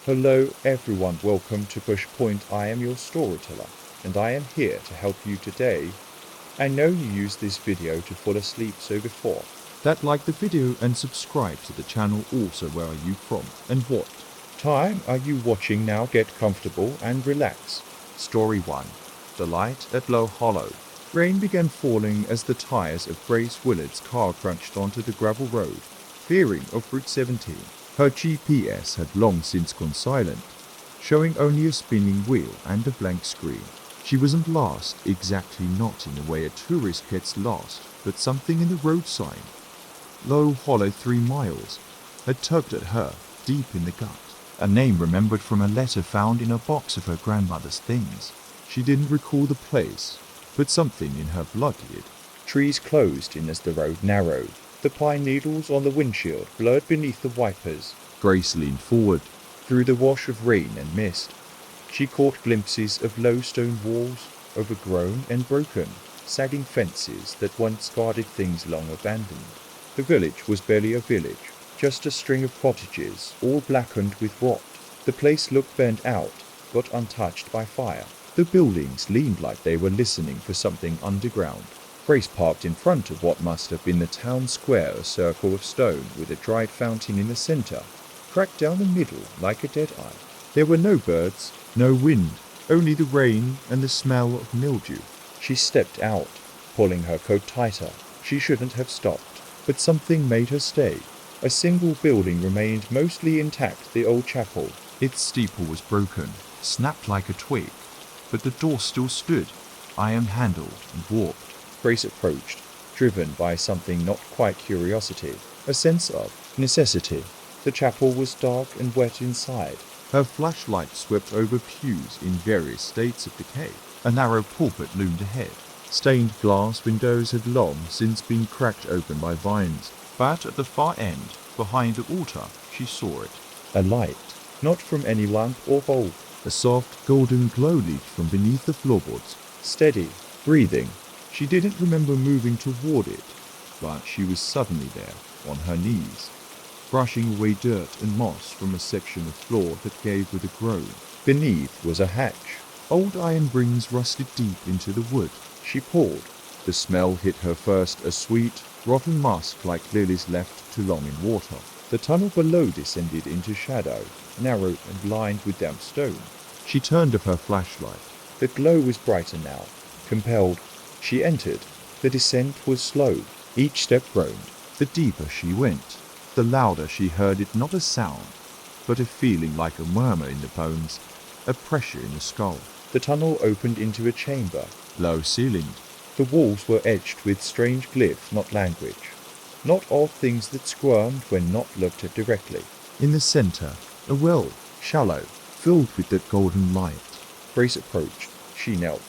Hello everyone, welcome to Pushpoint. I am your storyteller, and I am here to help you today. I know you used this video to fall asleep, so before that, like the video and subscribe to the channel. Also, where are you from and what time are you watching now? Get comfortable and relax. Story 1. The light at Low Hollow. Rain began falling as the tires of Grace Willard's car crunched onto the gravel road, veering off Route 17. Her GPS had long since gone silent, showing only a spinning wheel and a blank screen. She wasn't lost, exactly not in the way a tourist gets lost, but something in the road sign, Low Hollow 3 miles, had tugged at her, deep in the gut. A name remembered from a letter found in a box of her grandmother's things. She didn't recall the place, but something in her blood did. Trees closed in as the road narrowed. The pine needles on the windshield blurred beneath the wipers. Grace leaned forward. Through the wash of rain and mist, she caught glimpses of low stone walls, overgrown and broken, sagging fences that once guarded things long abandoned. The village was barely a village, just a string of cottages, all blackened with rot. The place looked burnt out, but untouched by fire. The buildings leaned like they were listening for something underground. Grace parked in front of what must have been the town square, a circle of stone with a dried fountain in the center, cracked down the middle like a dead eye. There were no birds, no wind, only the rain and the smell of mildew. She stepped out, pulling her coat tighter. She shouldn't have stopped, but something made her stay. A single building remained mostly intact, the old chapel. Its steeple was broken, snapped like a twig, but the door still stood, iron-handled and warped. Grace approached, driven by something not quite curiosity, a sense of necessity. The chapel was dark and wet inside. Her flashlight swept over pews in various states of decay. A narrow pulpit loomed ahead. Stained glass windows had long since been cracked open by vines, but at the far end, behind the altar, she saw it. A light, not from any lamp or bulb. A soft golden glow leaked from beneath the floorboards. Steady, breathing. She didn't remember moving toward it, but she was suddenly there, on her knees, brushing away dirt and moss from a section of floor that gave with a groan. Beneath was a hatch. Old iron rings rusted deep into the wood. She pulled. The smell hit her first, a sweet, rotten musk like lilies left too long in water. The tunnel below descended into shadow, narrow and lined with damp stone. She turned off her flashlight. The glow was brighter now. Compelled, she entered. The descent was slow. Each step groaned. The deeper she went, the louder she heard it, not a sound, but a feeling like a murmur in the bones, a pressure in the skull. The tunnel opened into a chamber, low-ceilinged. The walls were etched with strange glyphs, not language, not all things that squirmed when not looked at directly. In the center, a well, shallow, filled with that golden light. Grace approached. She knelt.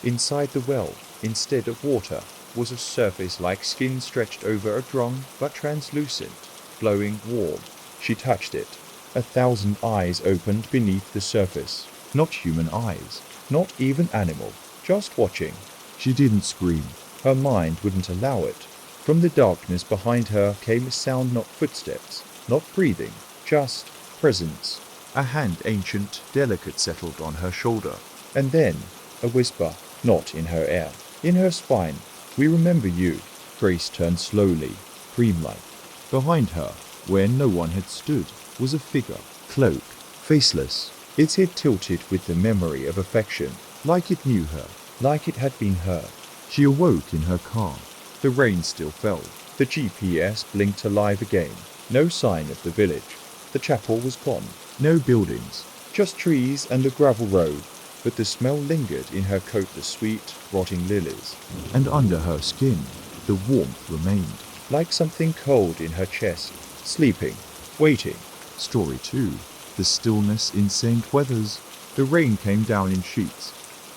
Inside the well, instead of water, was a surface like skin stretched over a drum, but translucent, glowing warm. She touched it. 1,000 eyes opened beneath the surface. Not human eyes, not even animal, just watching. She didn't scream. Her mind wouldn't allow it. From the darkness behind her came a sound, not footsteps, not breathing, just presence. A hand, ancient, delicate, settled on her shoulder. And then, a whisper, not in her ear, in her spine. "We remember you." Grace turned slowly, dreamlike. Behind her, where no one had stood, was a figure, cloaked, faceless, its head tilted with the memory of affection, like it knew her, like it had been her. She awoke in her car. The rain still fell. The GPS blinked alive again. No sign of the village. The chapel was gone. No buildings, just trees and a gravel road. But the smell lingered in her coat, the sweet, rotting lilies. And under her skin, the warmth remained. Like something cold in her chest, sleeping, waiting. Story 2. The stillness in St. Weathers. The rain came down in sheets,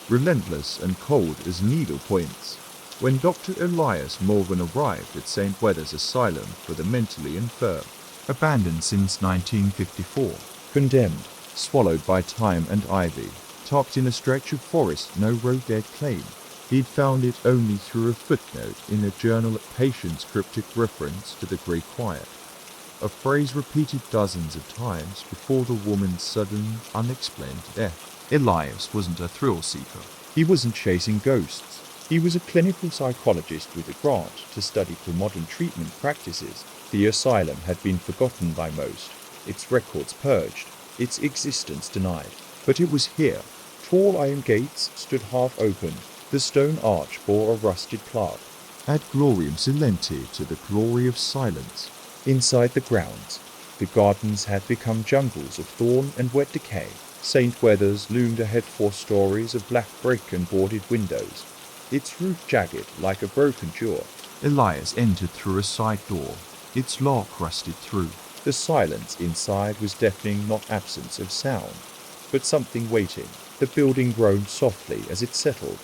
relentless and cold as needle points. When Dr. Elias Morgan arrived at St. Weathers Asylum for the mentally infirm, abandoned since 1954, condemned, swallowed by time and ivy, tucked in a stretch of forest no road dared claim. He'd found it only through a footnote in a journal, a patient's cryptic reference to the great quiet. a phrase repeated dozens of times before the woman's sudden, unexplained death. Elias wasn't a thrill seeker. He wasn't chasing ghosts. He was a clinical psychologist with a grant to study for modern treatment practices. The asylum had been forgotten by most, its records purged, its existence denied. But it was here. Tall iron gates stood half open. The stone arch bore a rusted plaque. Ad gloriam silenti, to the glory of silence. Inside the grounds, the gardens had become jungles of thorn and wet decay. St. Weathers loomed ahead 4 stories of black brick and boarded windows, its roof jagged like a broken jaw. Elias entered through a side door. Its lock rusted through. The silence inside was deafening, not absence of sound, but something waiting. The building groaned softly as it settled,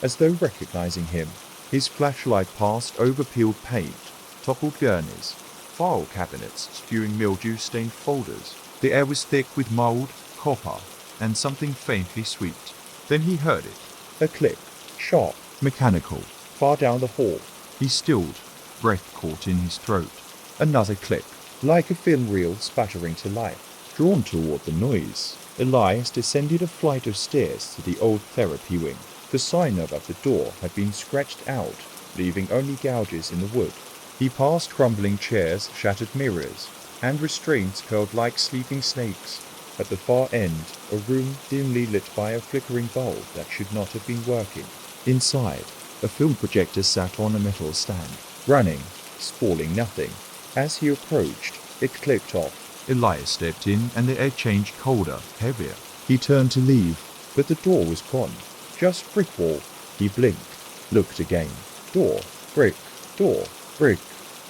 as though recognizing him. His flashlight passed over peeled paint, toppled gurneys, file cabinets spewing mildew-stained folders. The air was thick with mold, copper, and something faintly sweet. Then he heard it. A click, sharp, mechanical. far down the hall. He stilled, breath caught in his throat. Another click, like a film reel spattering to life. Drawn toward the noise, Elias descended a flight of stairs to the old therapy wing. The sign above the door had been scratched out, leaving only gouges in the wood. He passed crumbling chairs, shattered mirrors, and restraints curled like sleeping snakes. At the far end, a room dimly lit by a flickering bulb that should not have been working. Inside, a film projector sat on a metal stand, running, spalling nothing. As he approached, it clicked off. Elias stepped in and the air changed colder, heavier. He turned to leave, but the door was gone. Just brick wall. He blinked, looked again. Door, brick, brick.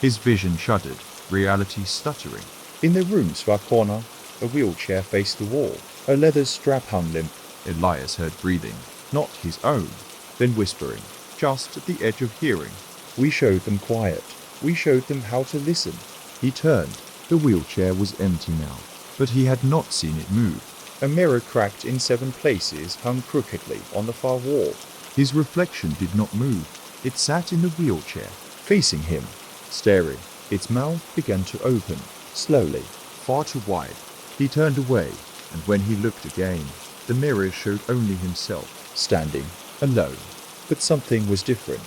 His vision shuddered, reality stuttering. In the room's far corner, a wheelchair faced the wall. A leather strap hung limp. Elias heard breathing, not his own, then whispering, just at the edge of hearing. We showed them quiet. We showed them how to listen. He turned. The wheelchair was empty now, but he had not seen it move. A mirror cracked in 7 places hung crookedly on the far wall. His reflection did not move. It sat in the wheelchair, facing him, staring. Its mouth began to open, slowly, far too wide. He turned away, and when he looked again, the mirror showed only himself, standing, alone. But something was different.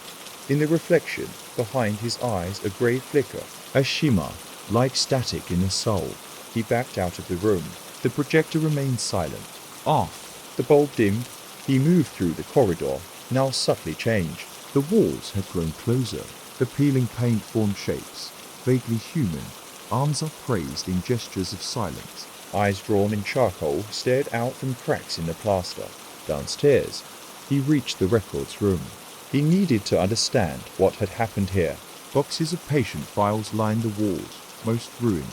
In the reflection, behind his eyes, a grey flicker, a shimmer, like static in a soul. He backed out of the room. The projector remained silent. Off. The bulb dimmed. He moved through the corridor, now subtly changed. The walls had grown closer. The peeling paint formed shapes, vaguely human. Arms upraised in gestures of silence. Eyes drawn in charcoal stared out from cracks in the plaster. Downstairs, he reached the records room. He needed to understand what had happened here. Boxes of patient files lined the walls, most ruined.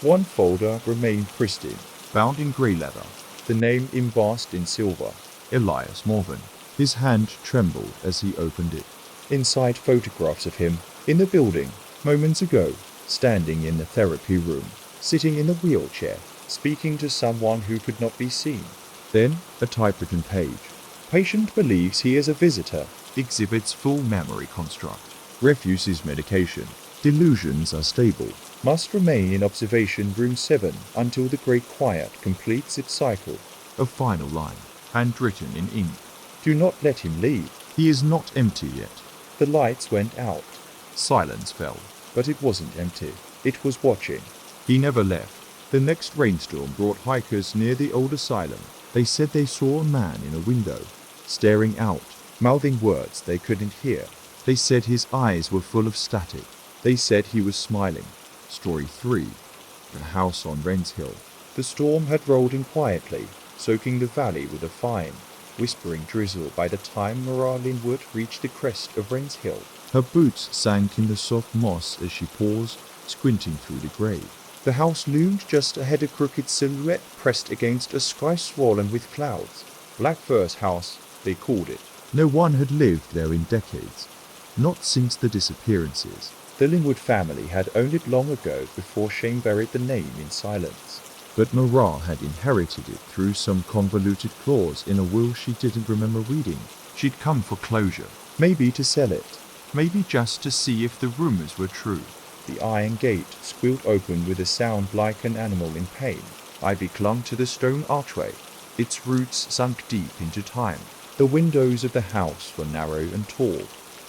One folder remained pristine, bound in grey leather. The name embossed in silver. Elias Morvan. His hand trembled as he opened it. Inside, photographs of him, in the building, moments ago, standing in the therapy room, sitting in the wheelchair, speaking to someone who could not be seen. Then, a typewritten page. Patient believes he is a visitor. Exhibits full memory construct. Refuses medication. Delusions are stable. Must remain in observation room 7 until the great quiet completes its cycle. A final line, handwritten in ink. Do not let him leave. He is not empty yet. The lights went out. Silence fell. But it wasn't empty. It was watching. He never left. The next rainstorm brought hikers near the old asylum. They said they saw a man in a window, staring out, mouthing words they couldn't hear. They said his eyes were full of static. They said he was smiling. Story 3. The house on Wren's Hill. The storm had rolled in quietly, soaking the valley with a fine, whispering drizzle by the time Maura Linwood reached the crest of Wren's Hill. Her boots sank in the soft moss as she paused, squinting through the grey. The house loomed just ahead, a crooked silhouette pressed against a sky swollen with clouds. Blackfur's house, they called it. No one had lived there in decades. Not since the disappearances. The Linwood family had owned it long ago before Shane buried the name in silence. But Maura had inherited it through some convoluted clause in a will she didn't remember reading. She'd come for closure. Maybe to sell it. Maybe just to see if the rumors were true. The iron gate squealed open with a sound like an animal in pain. Ivy clung to the stone archway. Its roots sunk deep into time. The windows of the house were narrow and tall,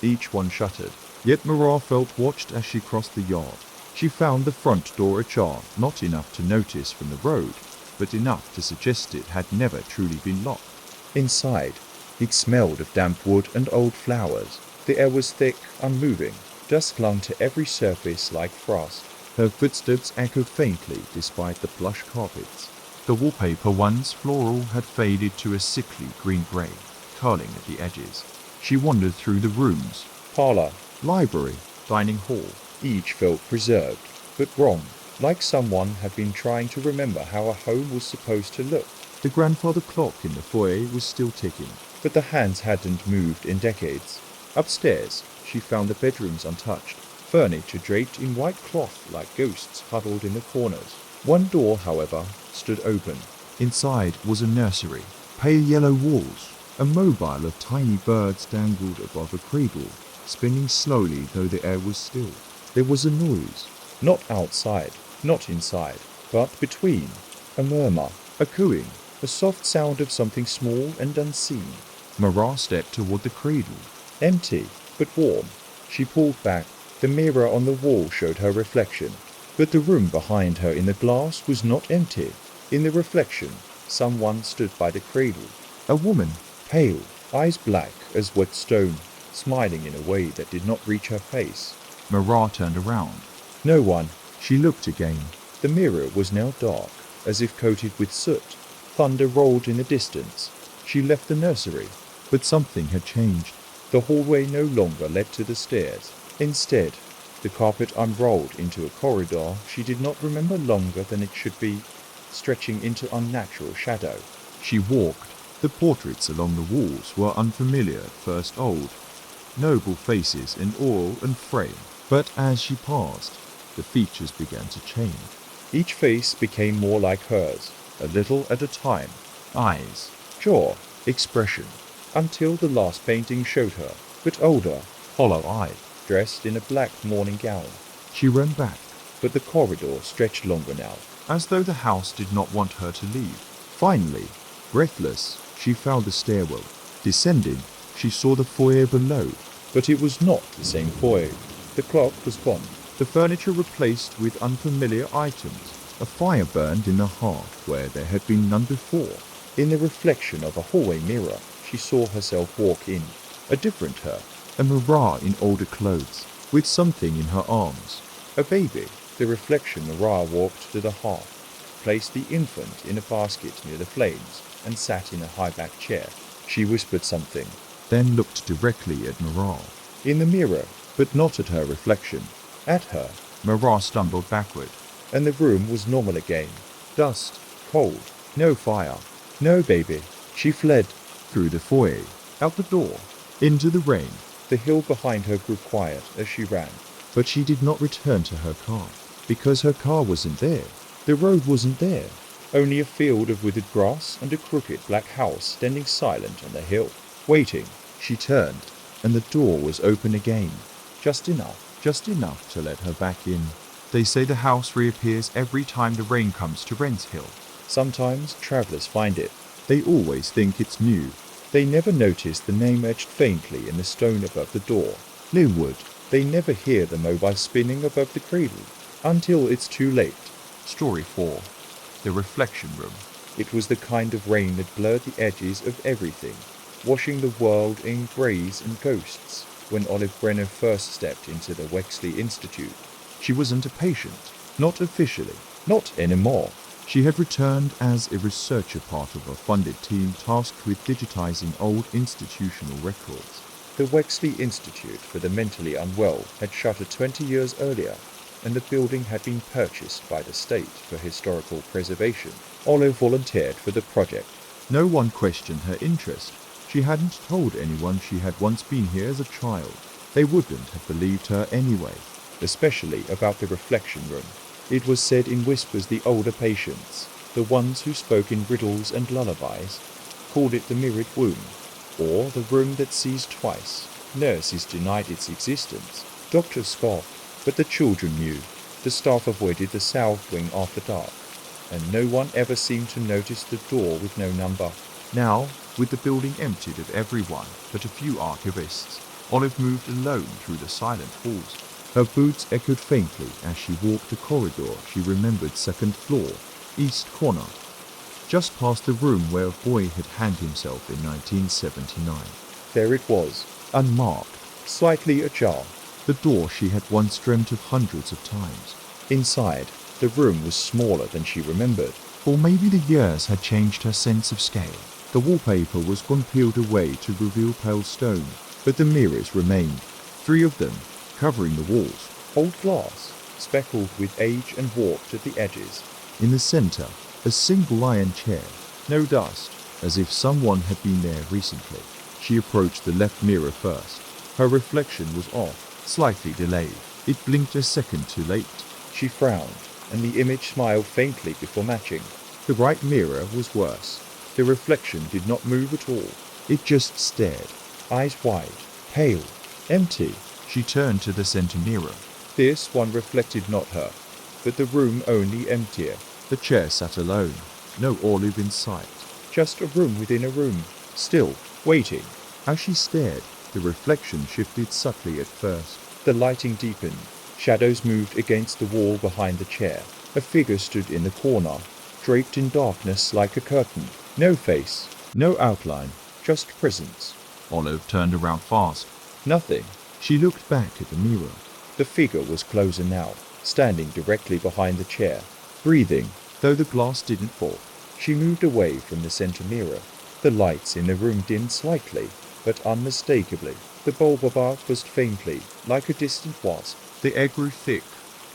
Each one shuttered. Yet Mara felt watched as she crossed the yard. She found the front door ajar, not enough to notice from the road, but enough to suggest it had never truly been locked. Inside, it smelled of damp wood and old flowers. The air was thick, unmoving. Dust clung to every surface like frost. Her footsteps echoed faintly despite the plush carpets. The wallpaper, once floral, had faded to a sickly green-grey, curling at the edges. She wandered through the rooms. Parlor, Library, dining hall. each felt preserved, but wrong, like someone had been trying to remember how a home was supposed to look. The grandfather clock in the foyer was still ticking. But the hands hadn't moved in decades. Upstairs, she found the bedrooms untouched, furniture draped in white cloth like ghosts huddled in the corners. One door, however, stood open. Inside was a nursery. Pale yellow walls. A mobile of tiny birds dangled above a cradle, spinning slowly though the air was still. There was a noise, not outside, not inside, but between. A murmur, a cooing, a soft sound of something small and unseen. Mara stepped toward the cradle. Empty, but warm. She pulled back. The mirror on the wall showed her reflection. But the room behind her in the glass was not empty. In the reflection, someone stood by the cradle. A woman. Pale, eyes black as wet stone, smiling in a way that did not reach her face. Mara turned around. No one. She looked again. The mirror was now dark, as if coated with soot. Thunder rolled in the distance. She left the nursery. But something had changed. The hallway no longer led to the stairs. Instead, the carpet unrolled into a corridor she did not remember longer than it should be, stretching into unnatural shadow. She walked. The portraits along the walls were unfamiliar, at first old. Noble faces in oil and frame. But as she passed, the features began to change. Each face became more like hers, a little at a time. Eyes, Jaw, expression. until the last painting showed her, but older, Hollow-eyed. dressed in a black morning gown. She ran back, But the corridor stretched longer now. as though the house did not want her to leave. Finally, breathless, she found the stairwell. Descending, she saw the foyer below. But it was not the same foyer. The clock was gone. The furniture replaced with unfamiliar items. A fire burned in the hearth where there had been none before. In the reflection of a hallway mirror, she saw herself walk in. A different her. A Mara in older clothes, with something in her arms. A baby. The reflection Mara walked to the hearth, placed the infant in a basket near the flames, and sat in a high-backed chair. She whispered something. Then looked directly at Mara. In the mirror, but not at her reflection. At her. Mara stumbled backward. And the room was normal again. Dust. Cold. No fire. No baby. She fled. Through the foyer, out the door, into the rain. The hill behind her grew quiet as she ran. But she did not return to her car. Because her car wasn't there. The road wasn't there. Only a field of withered grass and a crooked black house standing silent on the hill. Waiting. She turned, and the door was open again. Just enough to let her back in. They say the house reappears every time the rain comes to Wren's Hill. Sometimes travellers find it. They always think it's new. They never notice the name etched faintly in the stone above the door. Linwood. They never hear the mobile spinning above the cradle. Until it's too late. Story 4. The Reflection Room. It was the kind of rain that blurred the edges of everything, washing the world in greys and ghosts. When Olive Brenner first stepped into the Wexley Institute, She wasn't a patient. not officially, not anymore. She had returned as a researcher, part of a funded team tasked with digitizing old institutional records. The Wexley Institute for the Mentally Unwell had shuttered 20 years earlier, and the building had been purchased by the state for historical preservation. Olive volunteered for the project. No one questioned her interest. She hadn't told anyone she had once been here as a child. They wouldn't have believed her anyway. Especially about the reflection room. It was said in whispers the older patients, the ones who spoke in riddles and lullabies, called it the mirrored womb, or the room that sees twice. Nurses denied its existence. Doctors scoffed. But the children knew. The staff avoided the south wing after dark, and no one ever seemed to notice the door with no number. Now, with the building emptied of everyone but a few archivists, Olive moved alone through the silent halls. Her boots echoed faintly as she walked the corridor she remembered, second floor, east corner, just past the room where a boy had hanged himself in 1979. There it was, Unmarked, slightly ajar. the door she had once dreamt of hundreds of times. Inside, the room was smaller than she remembered. Or maybe the years had changed her sense of scale. The wallpaper was gone peeled away to reveal pale stone, but the mirrors remained, 3 of them, covering the walls. Old glass, speckled with age and warped at the edges. In the center, a single iron chair. No dust, as if someone had been there recently. She approached the left mirror first. Her reflection was off, slightly delayed. It blinked a second too late. She frowned, and the image smiled faintly before matching. The right mirror was worse. The reflection did not move at all. It just stared. Eyes wide, pale, empty. She turned to the center mirror. This one reflected not her, but the room only emptier. The chair sat alone, no Olive in sight. Just a room within a room, still, waiting. As she stared, the reflection shifted subtly at first. The lighting deepened. Shadows moved against the wall behind the chair. A figure stood in the corner, draped in darkness like a curtain. No face, no outline, just presence. Olive turned around fast. Nothing. She looked back at the mirror. The figure was closer now, standing directly behind the chair, breathing, though the glass didn't fall. She moved away from the center mirror. The lights in the room dimmed slightly, but unmistakably. The bulb above buzzed faintly, like a distant wasp. The air grew thick,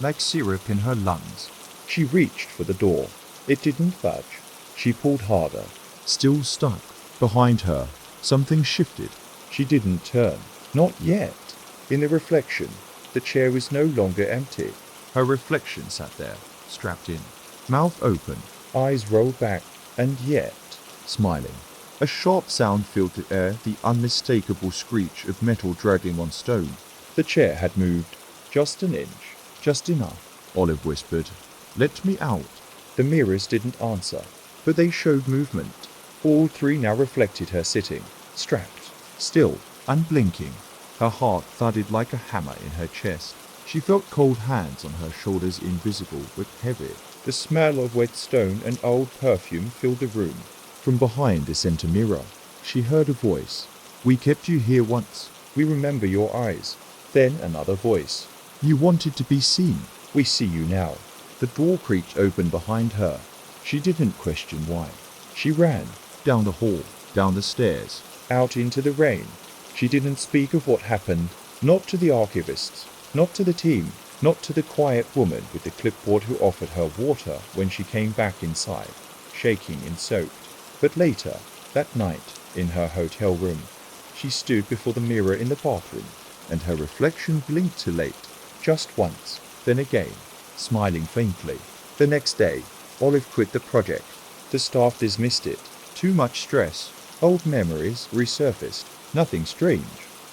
like syrup in her lungs. She reached for the door. It didn't budge. She pulled harder. Still stuck. Behind her, something shifted. She didn't turn. Not yet. In the reflection, the chair was no longer empty. Her reflection sat there, strapped in, mouth open, Eyes rolled back, and yet, smiling. A sharp sound filled the air, the unmistakable screech of metal dragging on stone. the chair had moved just an inch. Just enough, Olive whispered. Let me out. The mirrors didn't answer, but they showed movement. All 3 now reflected her sitting, strapped, still, Unblinking. Her heart thudded like a hammer in her chest. She felt cold hands on her shoulders, invisible but heavy. The smell of wet stone and old perfume filled the room. From behind the center mirror, she heard a voice. We kept you here once. We remember your eyes. Then another voice. You wanted to be seen. We see you now. The door creaked open behind her. She didn't question why. She ran. Down the hall, down the stairs. Out into the rain. She didn't speak of what happened. Not to the archivists. Not to the team. Not to the quiet woman with the clipboard who offered her water when she came back inside, shaking and soaked. But later, that night, in her hotel room, she stood before the mirror in the bathroom, and her reflection blinked too late. Just once, then again, smiling faintly. The next day, Olive quit the project. The staff dismissed it. Too much stress. Old memories resurfaced. Nothing strange.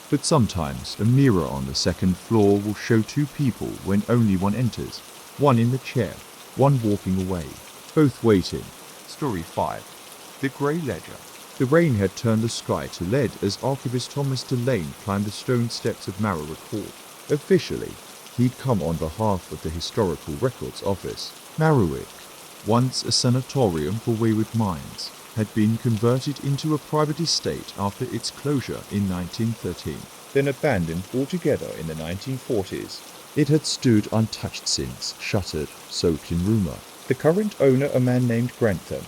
But sometimes a mirror on the second floor will show 2 people when only one enters. One in the chair, one walking away, both waiting. Story 5. The Grey Ledger. The rain had turned the sky to lead as archivist Thomas Delane climbed the stone steps of Marrowwood Court. Officially, he'd come on behalf of the Historical Records Office. Marrowwood, once a sanatorium for wayward minds, had been converted into a private estate after its closure in 1913. Then abandoned altogether in the 1940s. It had stood untouched since, shuttered, soaked in rumour. The current owner, a man named Grantham,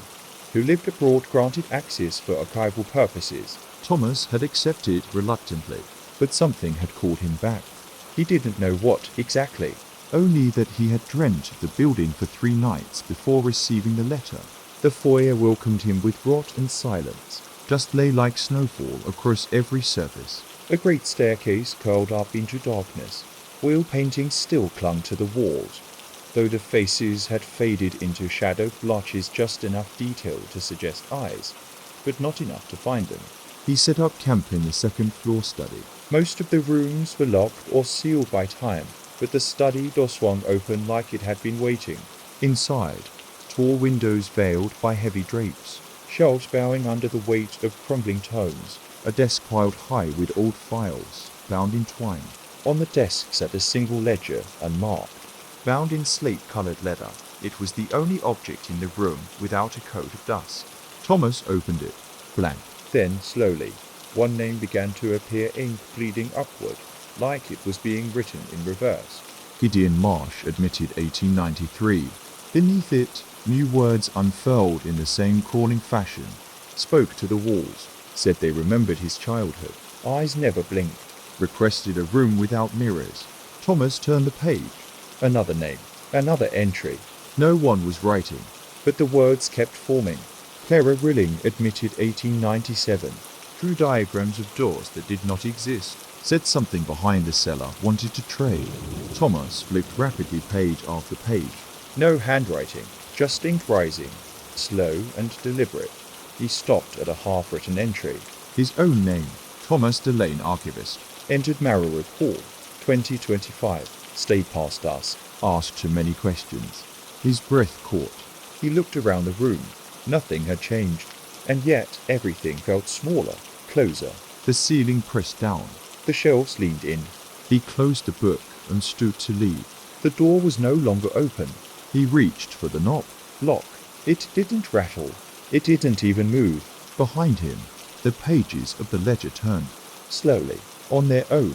who lived abroad, granted access for archival purposes. Thomas had accepted reluctantly, But something had called him back. He didn't know what exactly. only that he had dreamt of the building for 3 nights before receiving the letter. The foyer welcomed him with rot and silence. Dust lay like snowfall across every surface. A great staircase curled up into darkness. Oil paintings still clung to the walls, though the faces had faded into shadow blotches, just enough detail to suggest eyes, but not enough to find them. He set up camp in the second floor study. Most of the rooms were locked or sealed by time. but the study door swung open like it had been waiting. Inside, tall windows veiled by heavy drapes, Shelves bowing under the weight of crumbling tomes. a desk piled high with old files, bound in twine. On the desk sat a single ledger, unmarked. Bound in slate-colored leather, it was the only object in the room without a coat of dust. Thomas opened it, blank. Then, slowly, one name began to appear, ink bleeding upward, like it was being written in reverse. Gideon Marsh admitted 1893. Beneath it, new words unfurled in the same crawling fashion, spoke to the walls, said they remembered his childhood, Eyes never blinked. requested a room without mirrors. Thomas turned the page. Another name, another entry, No one was writing. but the words kept forming. Clara Rilling admitted 1897. Drew diagrams of doors that did not exist. Said something behind the cellar wanted to trade. Thomas flipped rapidly page after page. No handwriting, just ink rising, slow and deliberate. He stopped at a half-written entry. His own name, Thomas Delane, archivist. Entered Marrowwood Hall, 2025. Stay past us. Asked too many questions. His breath caught. He looked around the room. Nothing had changed, and yet everything felt smaller, closer. The ceiling pressed down. The shelves leaned in. He closed the book and stood to leave. The door was no longer open. He reached for the knob. Lock. It didn't rattle. It didn't even move. Behind him, the pages of the ledger turned, Slowly, on their own,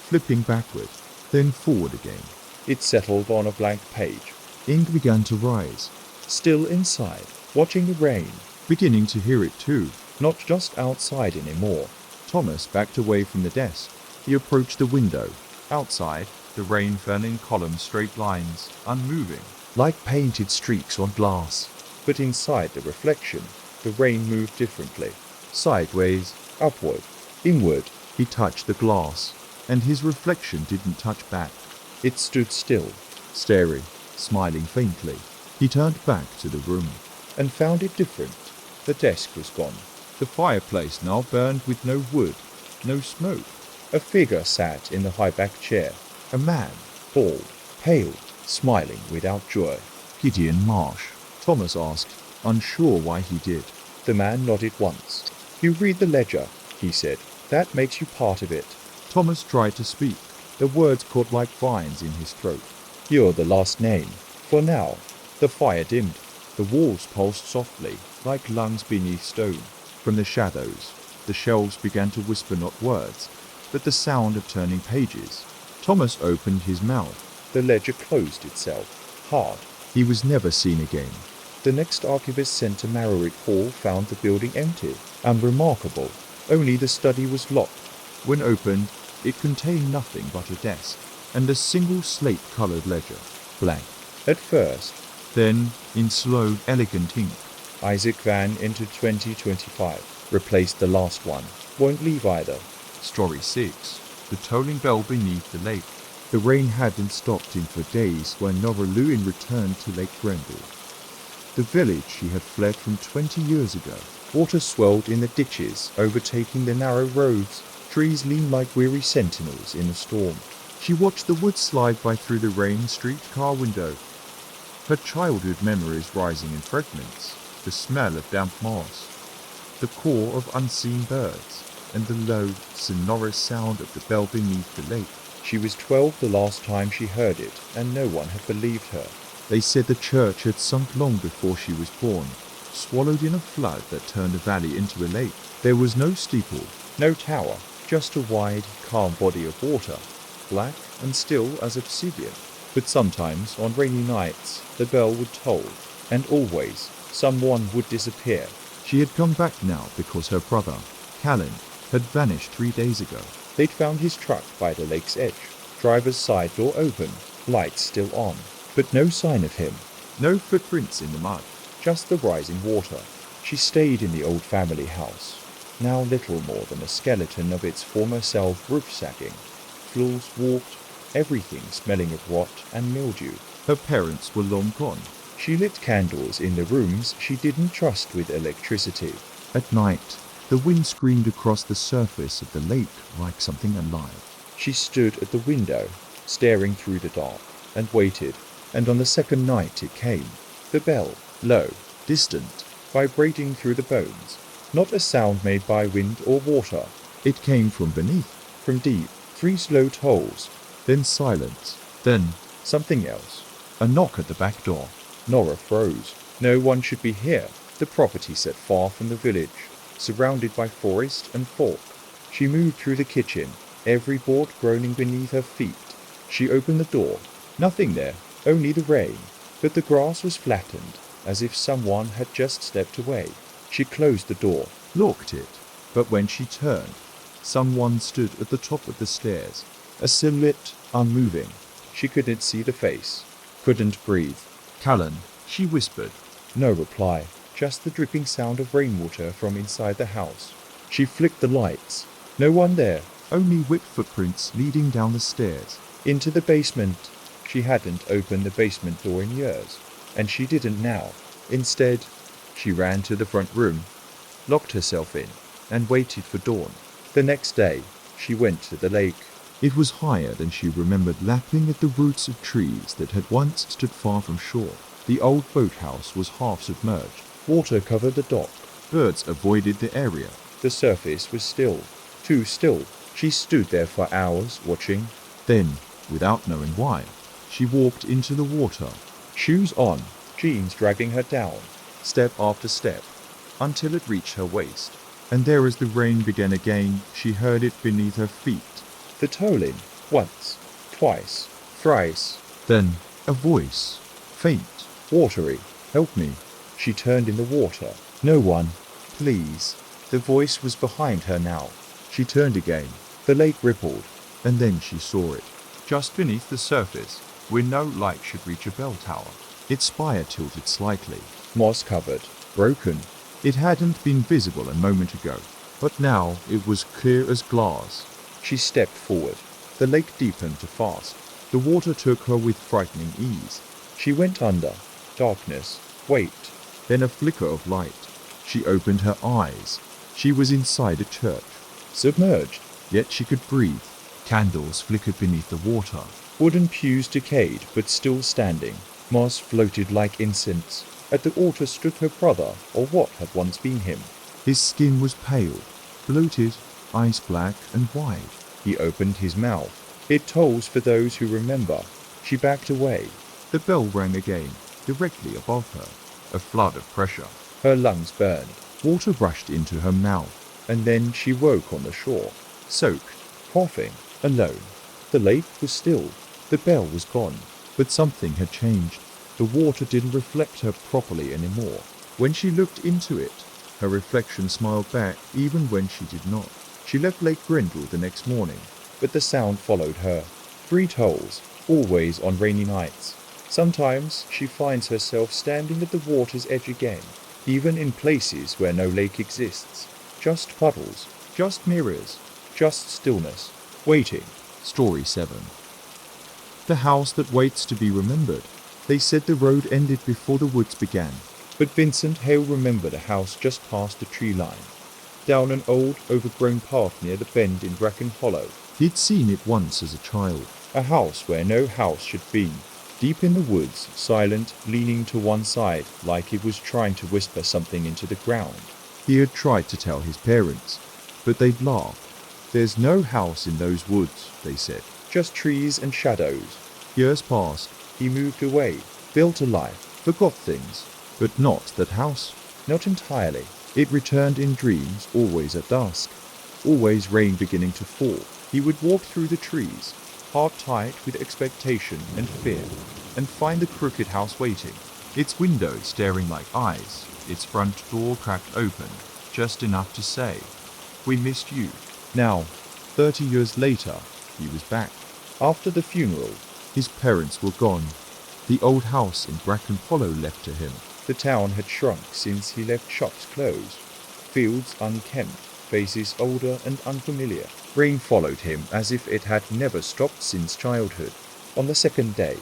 flipping backward, then forward again. it settled on a blank page. Ink began to rise, Still inside, watching the rain, beginning to hear it too. not just outside anymore. Thomas backed away from the desk. He approached the window. Outside, the rain fell in column straight lines, unmoving. Like painted streaks on glass. But inside the reflection, the rain moved differently. Sideways, upward, inward. He touched the glass, and his reflection didn't touch back. It stood still, Staring, smiling faintly, he turned back to the room. and found it different. The desk was gone. The fireplace now burned with no wood, no smoke. A figure sat in the high-backed chair. A man, Bald, pale, smiling without joy. Gideon Marsh, Thomas asked, unsure why he did. The man nodded once. You read the ledger, he said. That makes you part of it. Thomas tried to speak. The words caught like vines in his throat. You're the last name. For now. The fire dimmed. The walls pulsed softly, like lungs beneath stone. From the shadows, the shelves began to whisper not words, but the sound of turning pages. Thomas opened his mouth. The ledger closed itself. Hard. He was never seen again. The next archivist sent to Marrowwood Hall found the building empty. Unremarkable. Only the study was locked. When opened, it contained nothing but a desk and a single slate-colored ledger, blank. At first, Then, in slow, elegant ink, Isaac Van entered 2025. Replaced the last one. Won't leave either. Story 6, The Tolling Bell Beneath the Lake. The rain hadn't stopped him for days when Nora Lewin returned to Lake Grenville, the village she had fled from 20 years ago. Water swelled in the ditches, overtaking the narrow roads. Trees leaned like weary sentinels in a storm. She watched the woods slide by through the rain-streaked car window, her childhood memories rising in fragments, the smell of damp moss, the call of unseen birds, and the low, sonorous sound of the bell beneath the lake. She was 12 the last time she heard it, and no one had believed her. They said the church had sunk long before she was born, swallowed in a flood that turned a valley into a lake. There was no steeple, No tower, just a wide, calm body of water, black and still as obsidian. But sometimes, on rainy nights, the bell would toll, and always, someone would disappear. She had come back now because her brother, Callan, had vanished 3 days ago. They'd found his truck by the lake's edge, driver's side door open, lights still on, but no sign of him, No footprints in the mud. just the rising water. She stayed in the old family house, now little more than a skeleton of its former self, roof sagging, floors warped, everything smelling of rot and mildew. Her parents were long gone. She lit candles in the rooms she didn't trust with electricity. At night, the wind screamed across the surface of the lake like something alive. She stood at the window, staring through the dark, and waited. And on the second night it came. The bell, low, distant, vibrating through the bones. Not a sound made by wind or water. It came from beneath. From deep, 3 slow tolls. Then silence. Then Something else. a knock at the back door. Nora froze. No one should be here. The property sat far from the village, surrounded by forest and fog. She moved through the kitchen, every board groaning beneath her feet. She opened the door. Nothing there, only the rain, but the grass was flattened, as if someone had just stepped away. She closed the door, Locked it. But when she turned, someone stood at the top of the stairs, a silhouette unmoving. She couldn't see the face, couldn't breathe. Callan, she whispered. No reply, just the dripping sound of rainwater from inside the house. She flicked the lights. No one there. Only wet footprints leading down the stairs. Into the basement. She hadn't opened the basement door in years, and she didn't now. Instead, she ran to the front room, locked herself in, and waited for dawn. The next day, she went to the lake. It was higher than she remembered, lapping at the roots of trees that had once stood far from shore. The old boathouse was half submerged. Water covered the dock. Birds avoided the area. The surface was still, too still. She stood there for hours, watching. Then, without knowing why, she walked into the water. Shoes on, jeans dragging her down, step after step, until it reached her waist. And there, as the rain began again, she heard it beneath her feet. The tolling, once, twice, thrice. Then, a voice, faint. Watery. Help me. She turned in the water. No one. Please. The voice was behind her now. She turned again. The lake rippled. And then she saw it. Just beneath the surface, where no light should reach a bell tower. Its spire tilted slightly. Moss covered. Broken. It hadn't been visible a moment ago, but now it was clear as glass. She stepped forward. The lake deepened to fast. The water took her with frightening ease. She went under. Darkness. Wait. Then a flicker of light. She opened her eyes. She was inside a church. Submerged. Yet she could breathe. Candles flickered beneath the water. Wooden pews decayed, but still standing. Moss floated like incense. At the altar stood her brother, or what had once been him. His skin was pale, bloated, eyes black and wide. He opened his mouth. It tolls for those who remember. She backed away. The bell rang again, directly above her. A flood of pressure. Her lungs burned. Water rushed into her mouth. And then she woke on the shore, soaked, coughing, alone. The lake was still. The bell was gone. But something had changed. The water didn't reflect her properly anymore. When she looked into it, her reflection smiled back even when she did not. She left Lake Grendel the next morning, but the sound followed her. 3 tolls, always on rainy nights. Sometimes she finds herself standing at the water's edge again, even in places where no lake exists. Just puddles, just mirrors, just stillness, waiting. Story 7. The house that waits to be remembered. They said the road ended before the woods began. But Vincent Hale remembered a house just past the tree line, down an old, overgrown path near the bend in Bracken Hollow. He'd seen it once as a child. A house where no house should be. Deep in the woods, silent, leaning to one side, like it was trying to whisper something into the ground. He had tried to tell his parents, but they'd laughed. There's no house in those woods, they said. Just trees and shadows. Years passed. He moved away, built a life, forgot things. But not that house. Not entirely. It returned in dreams, always at dusk. Always rain beginning to fall. He would walk through the trees, heart tight with expectation and fear, and find the crooked house waiting. Its windows staring like eyes, its front door cracked open, just enough to say, "We missed you." Now, 30 years later, he was back. After the funeral, his parents were gone. The old house in Bracken Hollow left to him. The town had shrunk since he left shops closed, fields unkempt, faces older and unfamiliar. Rain followed him as if it had never stopped since childhood. On the second day,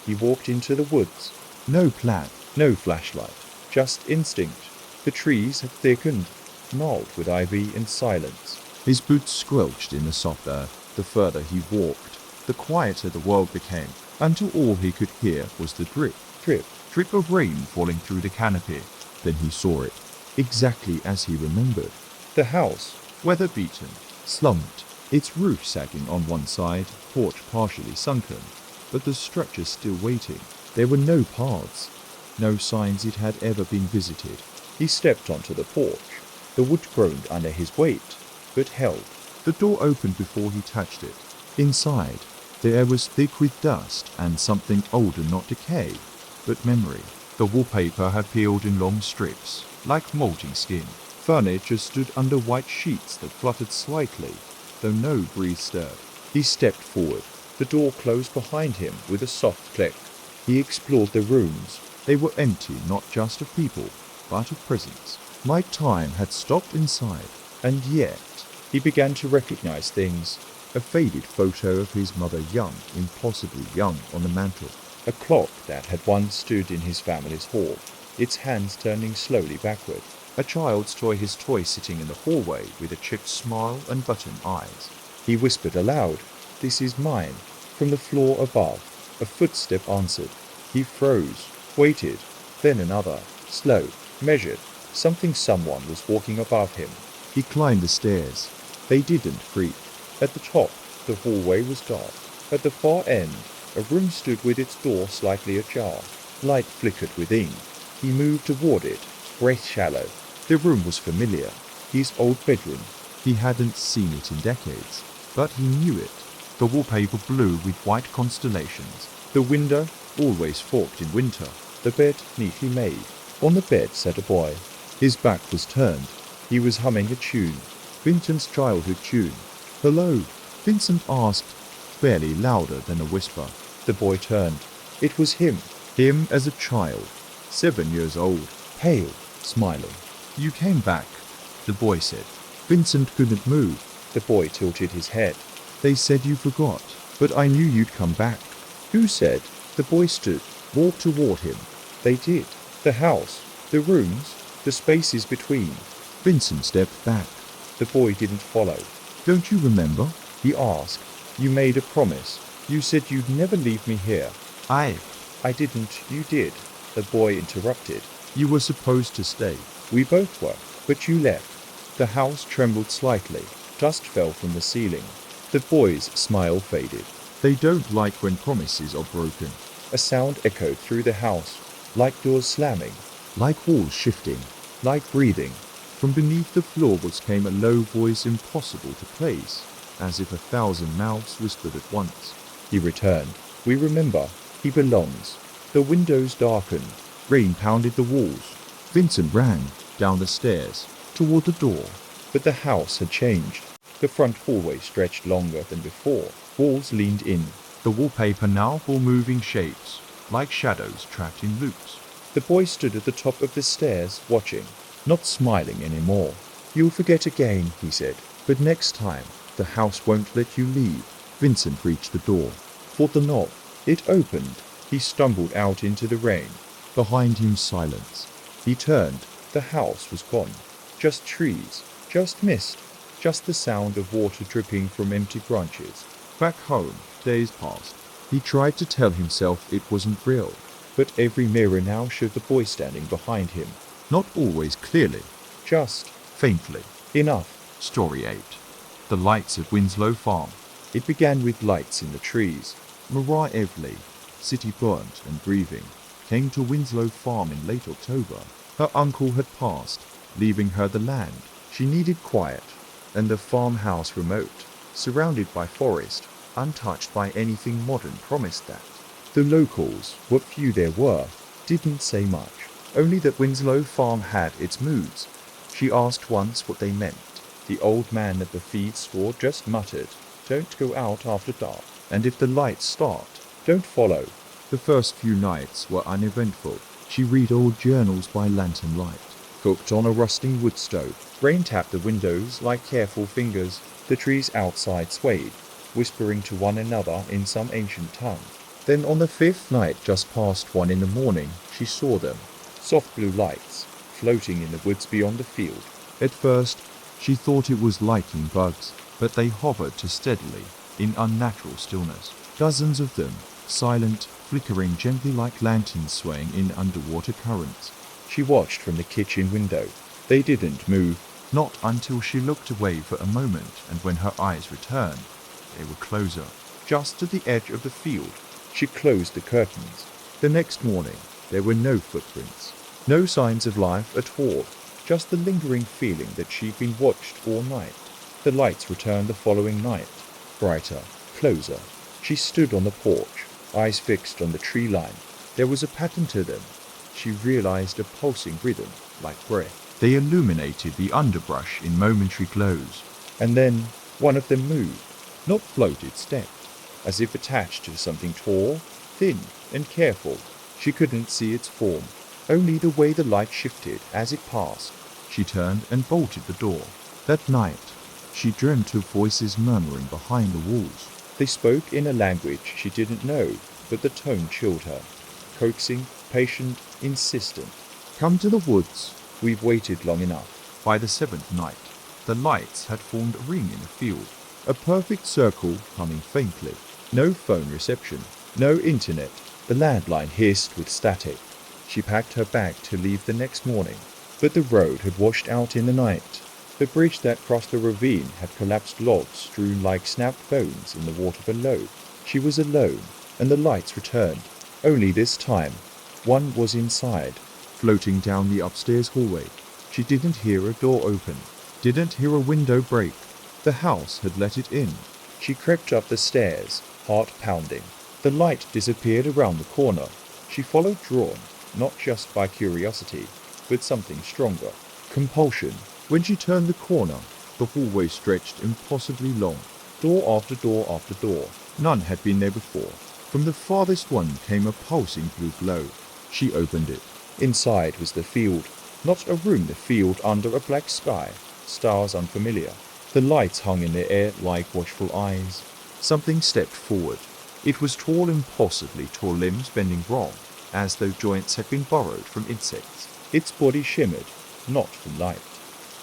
he walked into the woods. No plan, no flashlight, just instinct. The trees had thickened, gnarled with ivy and silence. His boots squelched in the soft earth the further he walked. the quieter the world became, until all he could hear was the drip, Drip. drip of rain falling through the canopy. Then he saw it, exactly as he remembered. The house. Weather-beaten, slumped, its roof sagging on one side, porch partially sunken, but the structure still waiting. There were no paths, no signs it had ever been visited. He stepped onto the porch. The wood groaned under his weight, but held. The door opened before he touched it. Inside, the air was thick with dust and something older, not decay, but memory. The wallpaper had peeled in long strips, like molting skin. Furniture stood under white sheets that fluttered slightly, though no breeze stirred. He stepped forward. The door closed behind him with a soft click. He explored the rooms. They were empty, not just of people, but of presence. Like time had stopped inside, and yet He began to recognize things. a faded photo of his mother young, impossibly young, on the mantel. A clock that had once stood in his family's hall, its hands turning slowly backward. A child's toy, his toy sitting in the hallway with a chipped smile and button eyes. He whispered aloud, "This is mine." From the floor above, a footstep answered. He froze, waited, then another, slow, measured. Someone was walking above him. He climbed the stairs. They didn't creak. At the top, the hallway was dark. At the far end, a room stood with its door slightly ajar. Light flickered within. He moved toward it, breath shallow. The room was familiar. His old bedroom. He hadn't seen it in decades, but he knew it. The wallpaper blue with white constellations. The window, always forked in winter. The bed neatly made. On the bed sat a boy. His back was turned. He was humming a tune. Vincent's childhood tune. "Hello," Vincent asked, barely louder than a whisper. The boy turned. It was him. Him as a child, 7 years old, Pale, smiling. "You came back," the boy said. Vincent couldn't move. The boy tilted his head. "They said you forgot, but I knew you'd come back." Who said? The boy stood, walked toward him. They did. The house, the rooms, the spaces between. Vincent stepped back. The boy didn't follow. "Don't you remember?" He asked. You made a promise. You said you'd never leave me here. I didn't. You did. The boy interrupted. You were supposed to stay. We both were, but you left. The house trembled slightly. Dust fell from the ceiling. The boy's smile faded. They don't like when promises are broken. A sound echoed through the house, like doors slamming, Like walls shifting. like breathing. From beneath the floorboards came a low voice impossible to place, as if 1,000 mouths whispered at once. He returned. We remember. He belongs. The windows darkened. Rain pounded the walls. Vincent ran down the stairs toward the door. But the house had changed. The front hallway stretched longer than before. Walls leaned in. The wallpaper now bore moving shapes, like shadows trapped in loops. The boy stood at the top of the stairs, watching, not smiling anymore. You'll forget again, he said, but next time, the house won't let you leave. Vincent reached the door, fought the knob. It opened. He stumbled out into the rain. Behind him, silence. He turned. The house was gone. Just trees, just mist, just the sound of water dripping from empty branches. Back home, days passed. He tried to tell himself it wasn't real. But every mirror now showed the boy standing behind him. Not always clearly, Just faintly. enough. Story 8. The lights at Winslow Farm. It began with lights in the trees. Mariah Evely, city burnt and grieving, came to Winslow Farm in late October. Her uncle had passed, leaving her the land. She needed quiet, and the farmhouse remote, surrounded by forest, untouched by anything modern, promised that. The locals, what few there were, didn't say much, only that Winslow Farm had its moods. She asked once what they meant. The old man at the feed store just muttered, "Don't go out after dark, and if the lights start, don't follow." The first few nights were uneventful. She read old journals by lantern light. Cooked on a rusting wood stove. Rain tapped the windows like careful fingers. The trees outside swayed, whispering to one another in some ancient tongue. Then on the fifth night, just past 1 in the morning, she saw them. Soft blue lights, floating in the woods beyond the field. At first, she thought it was lightning bugs, but they hovered too steadily, in unnatural stillness. Dozens of them, silent, flickering gently like lanterns swaying in underwater currents. She watched from the kitchen window. They didn't move. Not until she looked away for a moment, and when her eyes returned, they were closer, just to the edge of the field. She closed the curtains. The next morning, there were no footprints. No signs of life at all. Just the lingering feeling that she'd been watched all night. The lights returned the following night. Brighter, closer. She stood on the porch, eyes fixed on the tree line. There was a pattern to them. She realized a pulsing rhythm, like breath. They illuminated the underbrush in momentary glows. And then one of them moved. Not floated, stepped, as if attached to something tall, thin, and careful. She couldn't see its form, only the way the light shifted as it passed. She turned and bolted the door. That night, she dreamt of voices murmuring behind the walls. They spoke in a language she didn't know, but the tone chilled her. Coaxing, patient, insistent. Come to the woods. We've waited long enough. By the seventh night, the lights had formed a ring in the field, a perfect circle humming faintly. No phone reception, no internet. The landline hissed with static. She packed her bag to leave the next morning, but the road had washed out in the night. The bridge that crossed the ravine had collapsed, logs strewn like snapped bones in the water below. She was alone, and the lights returned. Only this time, one was inside. Floating down the upstairs hallway, she didn't hear a door open, didn't hear a window break. The house had let it in. She crept up the stairs, heart pounding. The light disappeared around the corner. She followed, drawn, not just by curiosity, but something stronger, compulsion. When she turned the corner, the hallway stretched impossibly long. Door after door after door. None had been there before. From the farthest one came a pulsing blue glow. She opened it. Inside was the field. Not a room, the field under a black sky. Stars unfamiliar. The lights hung in the air like watchful eyes. Something stepped forward. It was tall, impossibly tall limbs bending wrong, as though joints had been borrowed from insects. Its body shimmered, not from light,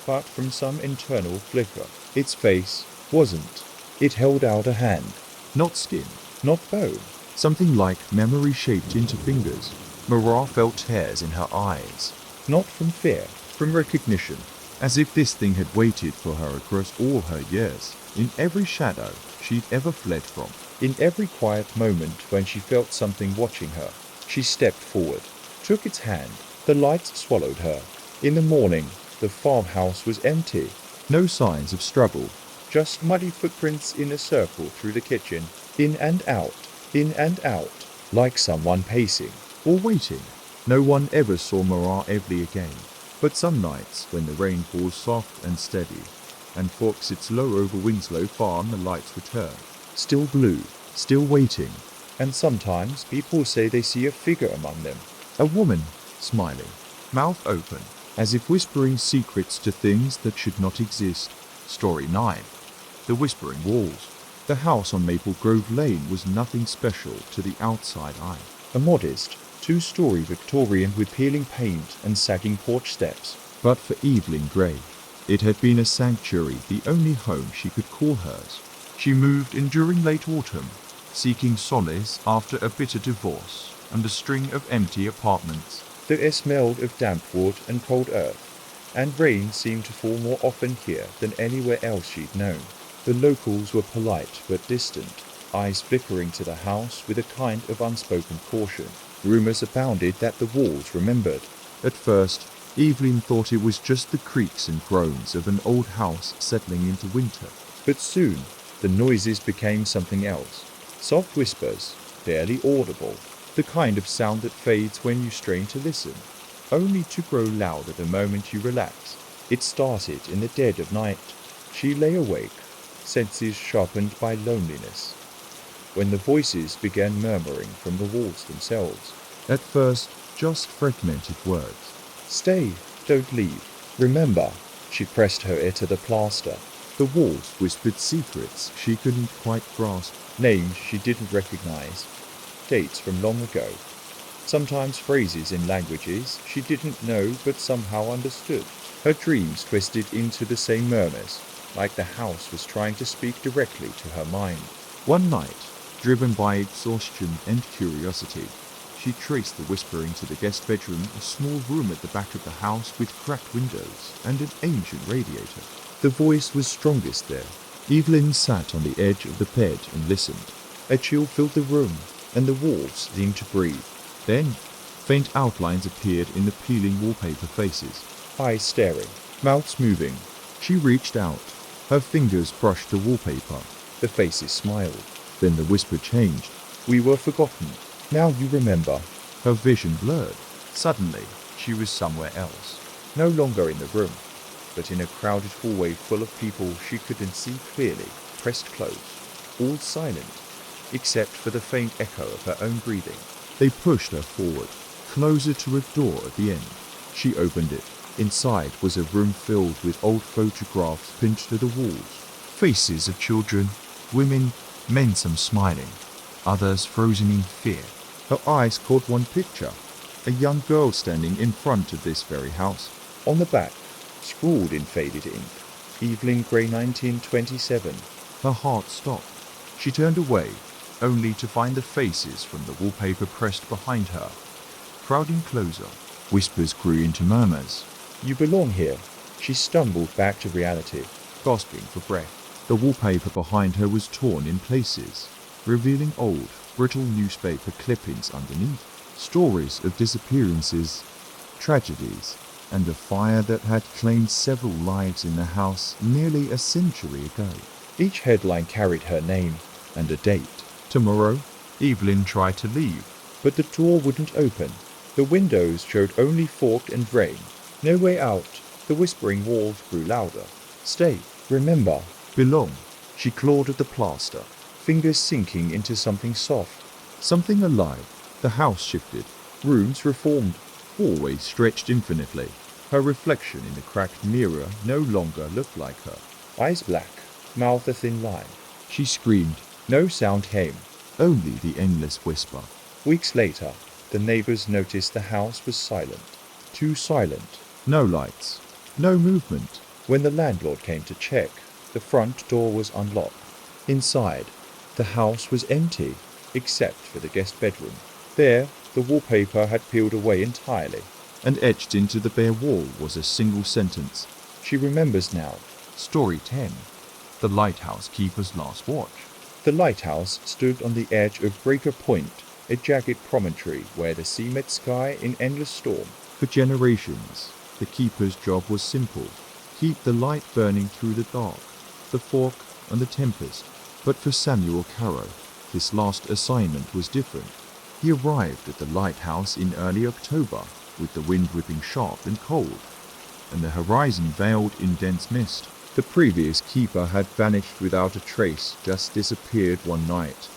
but from some internal flicker. Its face wasn't. It held out a hand. Not skin, not bone. Something like memory shaped into fingers. Mara felt tears in her eyes. Not from fear, from recognition. As if this thing had waited for her across all her years, in every shadow she'd ever fled from. In every quiet moment when she felt something watching her, she stepped forward, took its hand. The lights swallowed her. In the morning, the farmhouse was empty. No signs of struggle. Just muddy footprints in a circle through the kitchen, in and out, like someone pacing. Or waiting. No one ever saw Mara Evely again. But some nights, when the rain falls soft and steady, and forks its low over Winslow Farm, the lights return. Still blue, still waiting. And sometimes people say they see a figure among them. A woman, smiling, mouth open, as if whispering secrets to things that should not exist. Story 9. The Whispering Walls. The house on Maple Grove Lane was nothing special to the outside eye. A modest, two-story Victorian with peeling paint and sagging porch steps. But for Evelyn Gray, it had been a sanctuary, the only home she could call hers. She moved in during late autumn, seeking solace after a bitter divorce and a string of empty apartments. The air smelled of damp wood and cold earth, and rain seemed to fall more often here than anywhere else she'd known. The locals were polite but distant, eyes flickering to the house with a kind of unspoken caution. Rumors abounded that the walls remembered. At first, Evelyn thought it was just the creaks and groans of an old house settling into winter. But soon, the noises became something else. Soft whispers, barely audible, the kind of sound that fades when you strain to listen, only to grow louder the moment you relax. It started in the dead of night. She lay awake, senses sharpened by loneliness, when the voices began murmuring from the walls themselves. At first, just fragmented words. Stay, don't leave. Remember, she pressed her ear to the plaster. The walls whispered secrets she couldn't quite grasp. Names she didn't recognize. Dates from long ago. Sometimes phrases in languages she didn't know but somehow understood. Her dreams twisted into the same murmurs, like the house was trying to speak directly to her mind. One night, driven by exhaustion and curiosity, she traced the whispering to the guest bedroom, a small room at the back of the house with cracked windows and an ancient radiator. The voice was strongest there. Evelyn sat on the edge of the bed and listened. A chill filled the room, and the walls seemed to breathe. Then, faint outlines appeared in the peeling wallpaper faces. Eyes staring, mouths moving. She reached out. Her fingers brushed the wallpaper. The faces smiled. Then the whisper changed. We were forgotten. Now you remember. Her vision blurred. Suddenly, she was somewhere else. No longer in the room, but in a crowded hallway full of people she couldn't see clearly, pressed close, all silent, except for the faint echo of her own breathing. They pushed her forward, closer to a door at the end. She opened it. Inside was a room filled with old photographs pinned to the walls. Faces of children, women, men, some smiling, others frozen in fear. Her eyes caught one picture, a young girl standing in front of this very house. On the back, scrawled in faded ink, Evelyn Gray 1927. Her heart stopped. She turned away, only to find the faces from the wallpaper pressed behind her. Crowding closer, whispers grew into murmurs. You belong here. She stumbled back to reality, gasping for breath. The wallpaper behind her was torn in places, revealing old, brittle newspaper clippings underneath. Stories of disappearances, tragedies, and a fire that had claimed several lives in the house nearly a century ago. Each headline carried her name and a date. Tomorrow, Evelyn tried to leave, but the door wouldn't open. The windows showed only fog and rain. No way out. The whispering walls grew louder. Stay. Remember. Belong. She clawed at the plaster, fingers sinking into something soft. Something alive. The house shifted. Rooms reformed. Hallways stretched infinitely. Her reflection in the cracked mirror no longer looked like her. Eyes black, mouth a thin line. She screamed. No sound came. Only the endless whisper. Weeks later, the neighbors noticed the house was silent. Too silent. No lights. No movement. When the landlord came to check, the front door was unlocked. Inside, the house was empty, except for the guest bedroom. There, the wallpaper had peeled away entirely. And etched into the bare wall was a single sentence. She remembers now. Story 10. The lighthouse keeper's last watch. The lighthouse stood on the edge of Breaker Point, a jagged promontory where the sea met sky in endless storm. For generations, the keeper's job was simple. Keep the light burning through the dark, the fog and the tempest. But for Samuel Caro, his last assignment was different. He arrived at the lighthouse in early October, with the wind whipping sharp and cold, and the horizon veiled in dense mist. The previous keeper had vanished without a trace, just disappeared one night,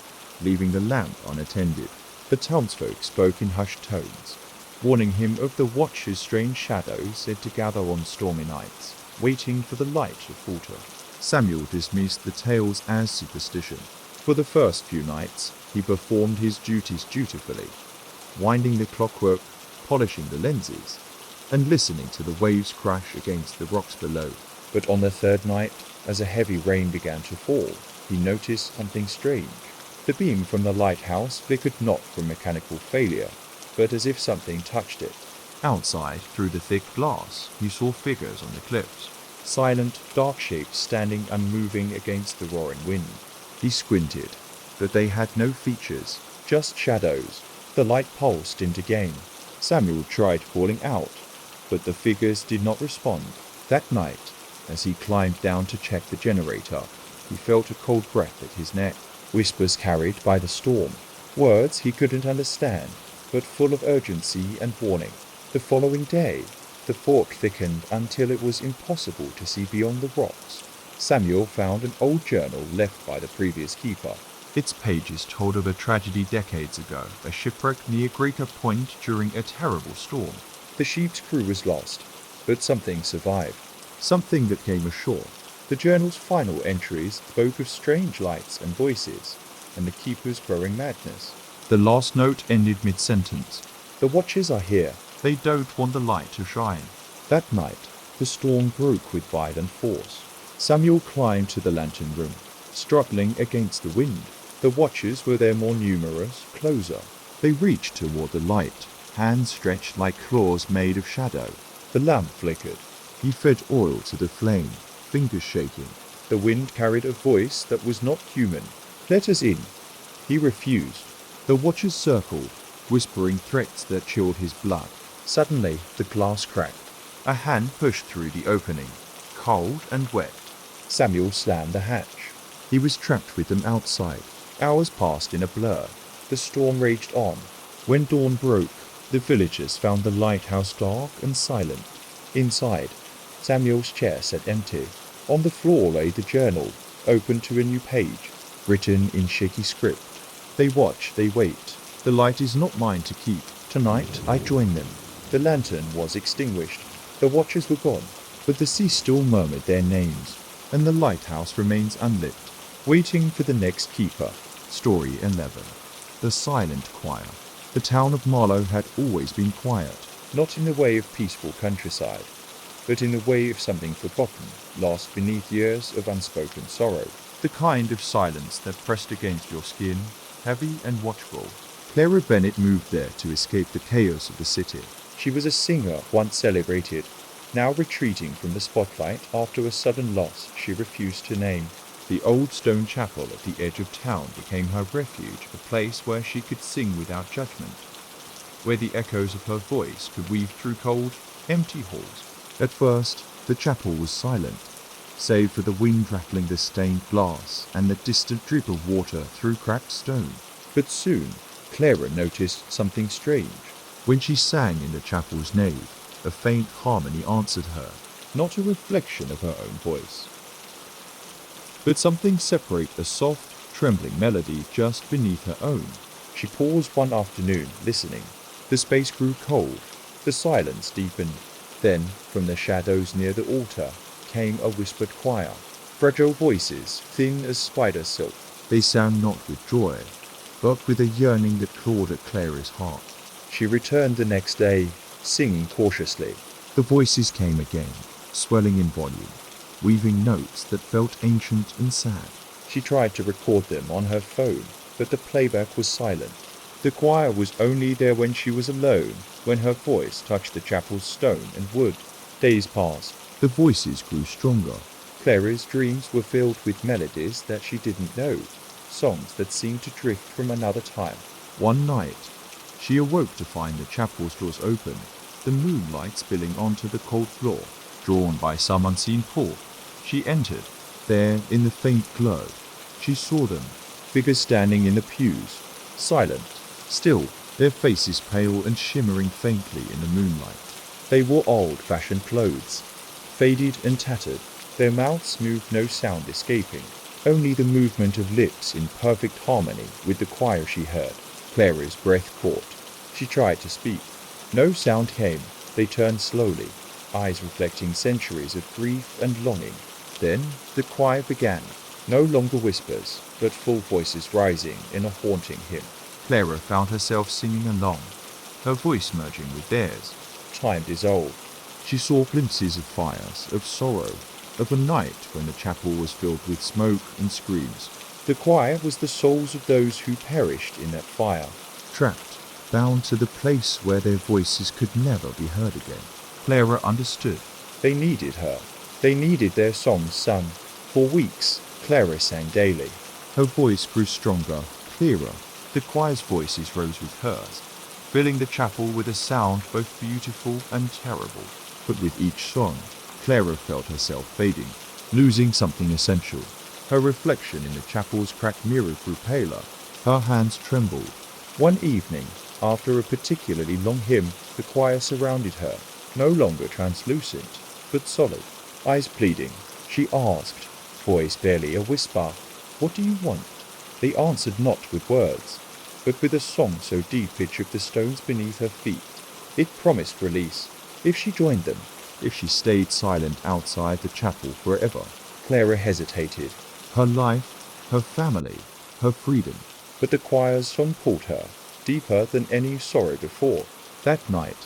leaving the lamp unattended. The townsfolk spoke in hushed tones, warning him of the watcher's strange shadows said to gather on stormy nights, waiting for the light to falter. Samuel dismissed the tales as superstition. For the first few nights, he performed his duties dutifully, winding the clockwork, polishing the lenses, and listening to the waves crash against the rocks below. But on the third night, as a heavy rain began to fall, he noticed something strange. The beam from the lighthouse flickered not from mechanical failure, but as if something touched it. Outside, through the thick glass, he saw figures on the cliffs. Silent, dark shapes standing unmoving against the roaring wind. He squinted, but they had no features, just shadows. The light pulsed into game. Samuel tried calling out, but the figures did not respond. That night, as he climbed down to check the generator, he felt a cold breath at his neck. Whispers carried by the storm. Words he couldn't understand, but full of urgency and warning. The following day, the fog thickened until it was impossible to see beyond the rocks. Samuel found an old journal left by the previous keeper. Its pages told of a tragedy decades ago, a shipwreck near Breaker Point during a terrible storm. The ship's crew was lost, but something survived. Something that came ashore. The journal's final entries spoke of strange lights and voices, and the keeper's growing madness. The last note ended mid-sentence. The watchers are here. They don't want the light to shine. That night, the storm broke with violent force. Samuel climbed to the lantern room. struggling against the wind. The watchers were there more numerous, closer. They reached toward the light, hands stretched like claws made of shadow. The lamp flickered. He fed oil to the flame, fingers shaking. The wind carried a voice that was not human. "Let us in." He refused. The watchers circled, whispering threats that chilled his blood. Suddenly, the glass cracked. A hand pushed through the opening, cold and wet. Samuel slammed the hatch. He was trapped with them outside. Hours passed in a blur. The storm raged on. When dawn broke, the villagers found the lighthouse dark and silent. Inside, Samuel's chair sat empty. On the floor lay the journal, open to a new page, written in shaky script. They watch, they wait. The light is not mine to keep. Tonight I join them. The lantern was extinguished. The watchers were gone, But the sea still murmured their names, and the lighthouse remains unlit, waiting for the next keeper. Story 11. The Silent Choir. The town of Marlow had always been quiet. Not in the way of peaceful countryside, but in the way of something forgotten, lost beneath years of unspoken sorrow. The kind of silence that pressed against your skin, heavy and watchful. Clara Bennett moved there to escape the chaos of the city. She was a singer once celebrated, now retreating from the spotlight after a sudden loss she refused to name. The old stone chapel at the edge of town became her refuge, a place where she could sing without judgment, where the echoes of her voice could weave through cold, empty halls. At first, the chapel was silent, save for the wind rattling the stained glass and the distant drip of water through cracked stone. But soon, Clara noticed something strange. When she sang in the chapel's nave, a faint harmony answered her, Not a reflection of her own voice, but something separate, a soft, trembling melody just beneath her own. She paused one afternoon, listening. The space grew cold. The silence deepened. Then, from the shadows near the altar, came a whispered choir. Fragile voices, thin as spider silk. They sang not with joy, but with a yearning that clawed at Clara's heart. She returned the next day, singing cautiously. The voices came again, swelling in volume, weaving notes that felt ancient and sad. She tried to record them on her phone, but the playback was silent. The choir was only there when she was alone, when her voice touched the chapel's stone and wood. Days passed. The voices grew stronger. Clara's dreams were filled with melodies that she didn't know, songs that seemed to drift from another time. One night, she awoke to find the chapel's doors open, the moonlight spilling onto the cold floor, drawn by some unseen pull. She entered. There, in the faint glow, she saw them, Figures standing in the pews, silent, still, their faces pale and shimmering faintly in the moonlight. They wore old-fashioned clothes, faded and tattered. Their mouths moved, no sound escaping, only the movement of lips in perfect harmony with the choir she heard. Clara's breath caught. She tried to speak. No sound came. They turned slowly, eyes reflecting centuries of grief and longing. Then the choir began, no longer whispers, but full voices rising in a haunting hymn. Clara found herself singing along, her voice merging with theirs. Time dissolved. She saw glimpses of fires, of sorrow, of a night when the chapel was filled with smoke and screams. The choir was the souls of those who perished in that fire. Trapped, bound to the place where their voices could never be heard again. Clara understood. They needed her. They needed their songs sung. For weeks, Clara sang daily. Her voice grew stronger, clearer. The choir's voices rose with hers, filling the chapel with a sound both beautiful and terrible. But with each song, Clara felt herself fading, losing something essential. Her reflection in the chapel's cracked mirror grew paler. Her hands trembled. One evening, after a particularly long hymn, the choir surrounded her, no longer translucent, but solid. Eyes pleading, she asked, voice barely a whisper, "What do you want?" They answered not with words, but with a song so deep it shook the stones beneath her feet. It promised release, if she joined them. If she stayed silent outside the chapel forever. Clara hesitated. Her life, her family, her freedom. But the choir's song caught her, deeper than any sorrow before. That night,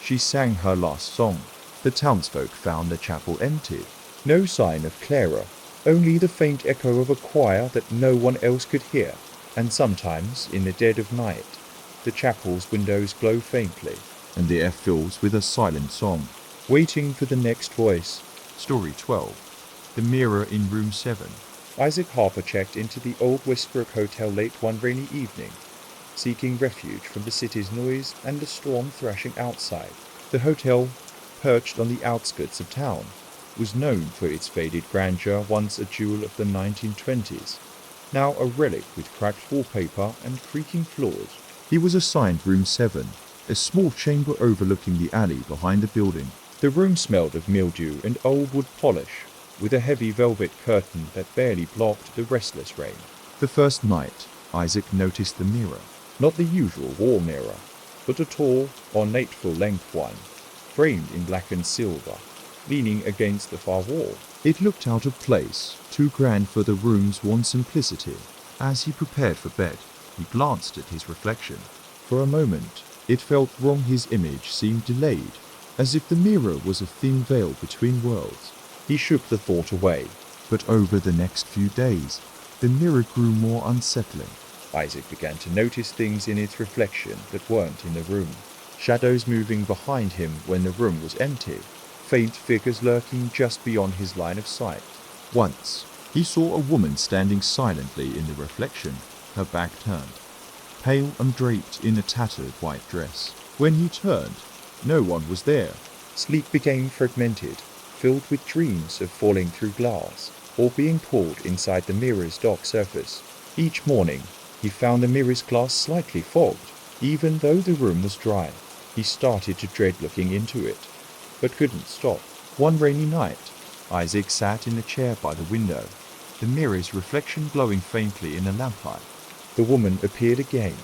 she sang her last song. The townsfolk found the chapel empty. No sign of Clara. only the faint echo of a choir that no one else could hear, and sometimes, in the dead of night, the chapel's windows glow faintly, and the air fills with a silent song. waiting for the next voice. Story 12. The Mirror in Room 7. Isaac Harper checked into the old Westbrook Hotel late one rainy evening, seeking refuge from the city's noise and the storm thrashing outside. The hotel, perched on the outskirts of town, was known for its faded grandeur, once a jewel of the 1920s, now a relic with cracked wallpaper and creaking floors. He was assigned Room 7, a small chamber overlooking the alley behind the building. The room smelled of mildew and old wood polish, with a heavy velvet curtain that barely blocked the restless rain. The first night, Isaac noticed the mirror. Not the usual wall mirror, but a tall, ornate full-length one, framed in black and silver, leaning against the far wall. It looked out of place, too grand for the room's one simplicity. As he prepared for bed, he glanced at his reflection. For a moment, it felt wrong. His image seemed delayed, as if the mirror was a thin veil between worlds. He shook the thought away. But over the next few days, the mirror grew more unsettling. Isaac began to notice things in its reflection that weren't in the room. Shadows moving behind him when the room was empty. Faint figures lurking just beyond his line of sight. Once, he saw a woman standing silently in the reflection, her back turned, pale and draped in a tattered white dress. When he turned, no one was there. Sleep became fragmented, filled with dreams of falling through glass, or being pulled inside the mirror's dark surface. Each morning, he found the mirror's glass slightly fogged, even though the room was dry. He started to dread looking into it, but couldn't stop. One rainy night, Isaac sat in a chair by the window, the mirror's reflection glowing faintly in the lamplight. The woman appeared again.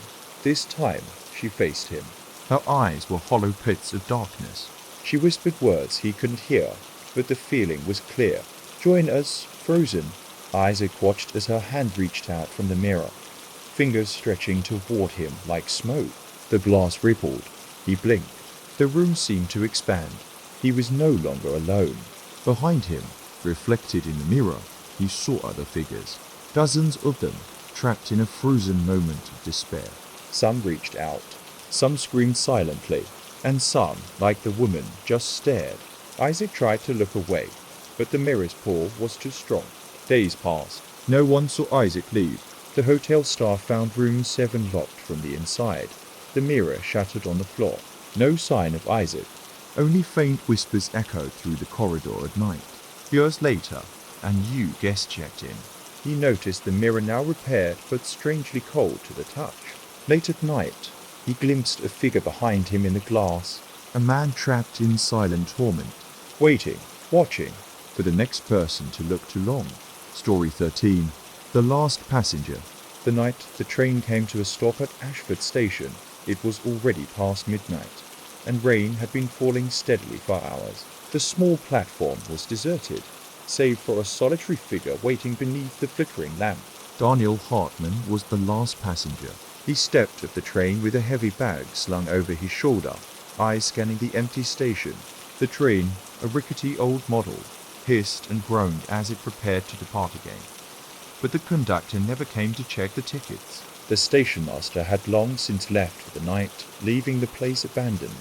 This time, she faced him. Her eyes were hollow pits of darkness. She whispered words he couldn't hear, but the feeling was clear. "Join us, frozen." Isaac watched as her hand reached out from the mirror, fingers stretching toward him like smoke. The glass rippled. He blinked. The room seemed to expand. He was no longer alone. Behind him, reflected in the mirror, he saw other figures. Dozens of them, trapped in a frozen moment of despair. Some reached out. Some screamed silently, and some, like the woman, just stared. Isaac tried to look away, but the mirror's pull was too strong. Days passed. No one saw Isaac leave. The hotel staff found room 7 locked from the inside, the mirror shattered on the floor. No sign of Isaac. Only faint whispers echoed through the corridor at night. Years later, a new guest checked in. He noticed the mirror now repaired but strangely cold to the touch. Late at night, he glimpsed a figure behind him in the glass. A man trapped in silent torment, Waiting, watching. for the next person to look too long. Story 13. The Last Passenger. The night the train came to a stop at Ashford Station, it was already past midnight, and rain had been falling steadily for hours. The small platform was deserted, save for a solitary figure waiting beneath the flickering lamp. Daniel Hartman was the last passenger. He stepped off the train with a heavy bag slung over his shoulder, eyes scanning the empty station. The train, a rickety old model, hissed and groaned as it prepared to depart again. But the conductor never came to check the tickets. The station master had long since left for the night, leaving the place abandoned.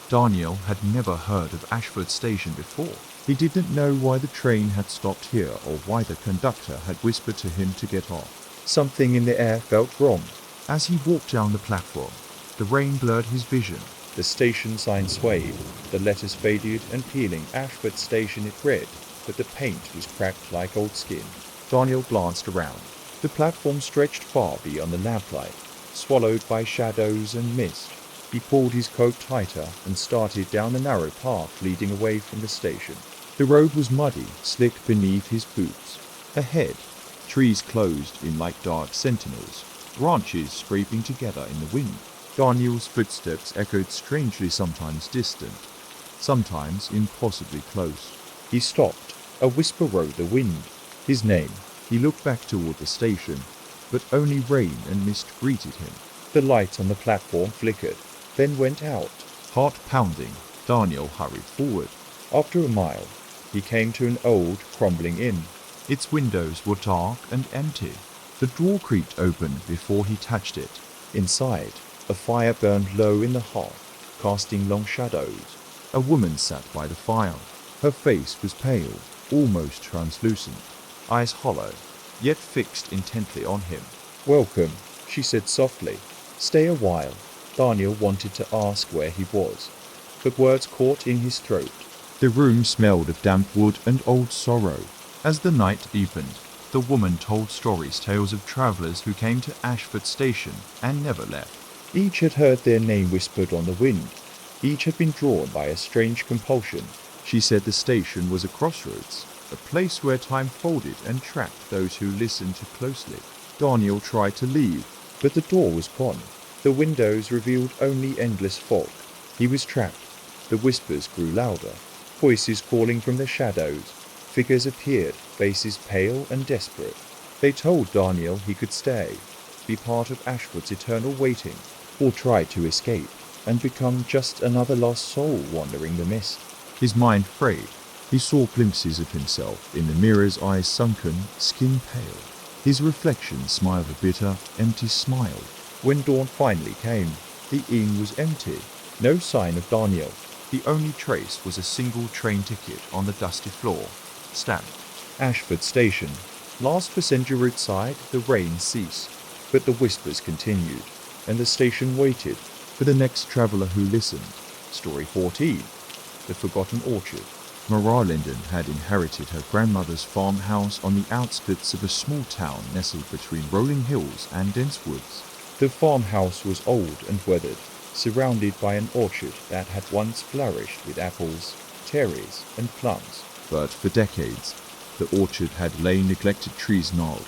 Daniel had never heard of Ashford Station before. He didn't know why the train had stopped here or why the conductor had whispered to him to get off. Something in the air felt wrong. As he walked down the platform, the rain blurred his vision. The station sign swayed, the letters faded, and peeling Ashford Station it read, but the paint was cracked like old skin. Daniel glanced around. The platform stretched far beyond the lamplight, swallowed by shadows and mist. He pulled his coat tighter and started down the narrow path leading away from the station. The road was muddy, slick beneath his boots. Ahead, trees closed in like dark sentinels, branches scraping together in the wind. Daniel's footsteps echoed strangely, sometimes distant, sometimes impossibly close. He stopped. A whisper rode the wind. His name. He looked back toward the station, but only rain and mist greeted him. The light on the platform flickered, then went out. Heart pounding, Daniel hurried forward. After a mile, he came to an old, crumbling inn. Its windows were dark and empty. The door creaked open before he touched it. Inside, a fire burned low in the hearth, casting long shadows. A woman sat by the fire. Her face was pale, almost translucent, eyes hollow, yet fixed intently on him. "Welcome," she said softly. "Stay a while." Daniel wanted to ask where he was, but words caught in his throat. The room smelled of damp wood and old sorrow. As the night deepened, the woman told tales of travellers who came to Ashford Station and never left. Each had heard their name whispered on the wind. Each had been drawn by a strange compulsion. She said the station was a crossroads, a place where time folded and trapped those who listened too closely. Daniel tried to leave, But the door was gone. The windows revealed only endless fog. He was trapped. The whispers grew louder, voices calling from the shadows. Figures appeared, faces pale and desperate. They told Daniel he could stay, be part of Ashford's eternal waiting, or try to escape and become just another lost soul wandering the mist. his mind frayed. He saw glimpses of himself in the mirror's eyes sunken, skin pale. His reflection smiled a bitter, empty smile. When dawn finally came, the inn was empty. No sign of Daniel. The only trace was a single train ticket on the dusty floor, stamped. Ashford Station. Last passenger outside, the rain ceased, but the whispers continued, and the station waited For the next traveller who listened. Story 14. The Forgotten Orchard. Mara Linden had inherited her grandmother's farmhouse on the outskirts of a small town nestled between rolling hills and dense woods. The farmhouse was old and weathered, surrounded by an orchard that had once flourished with apples, cherries, and plums. But for decades, the orchard had lain neglected, trees gnarled,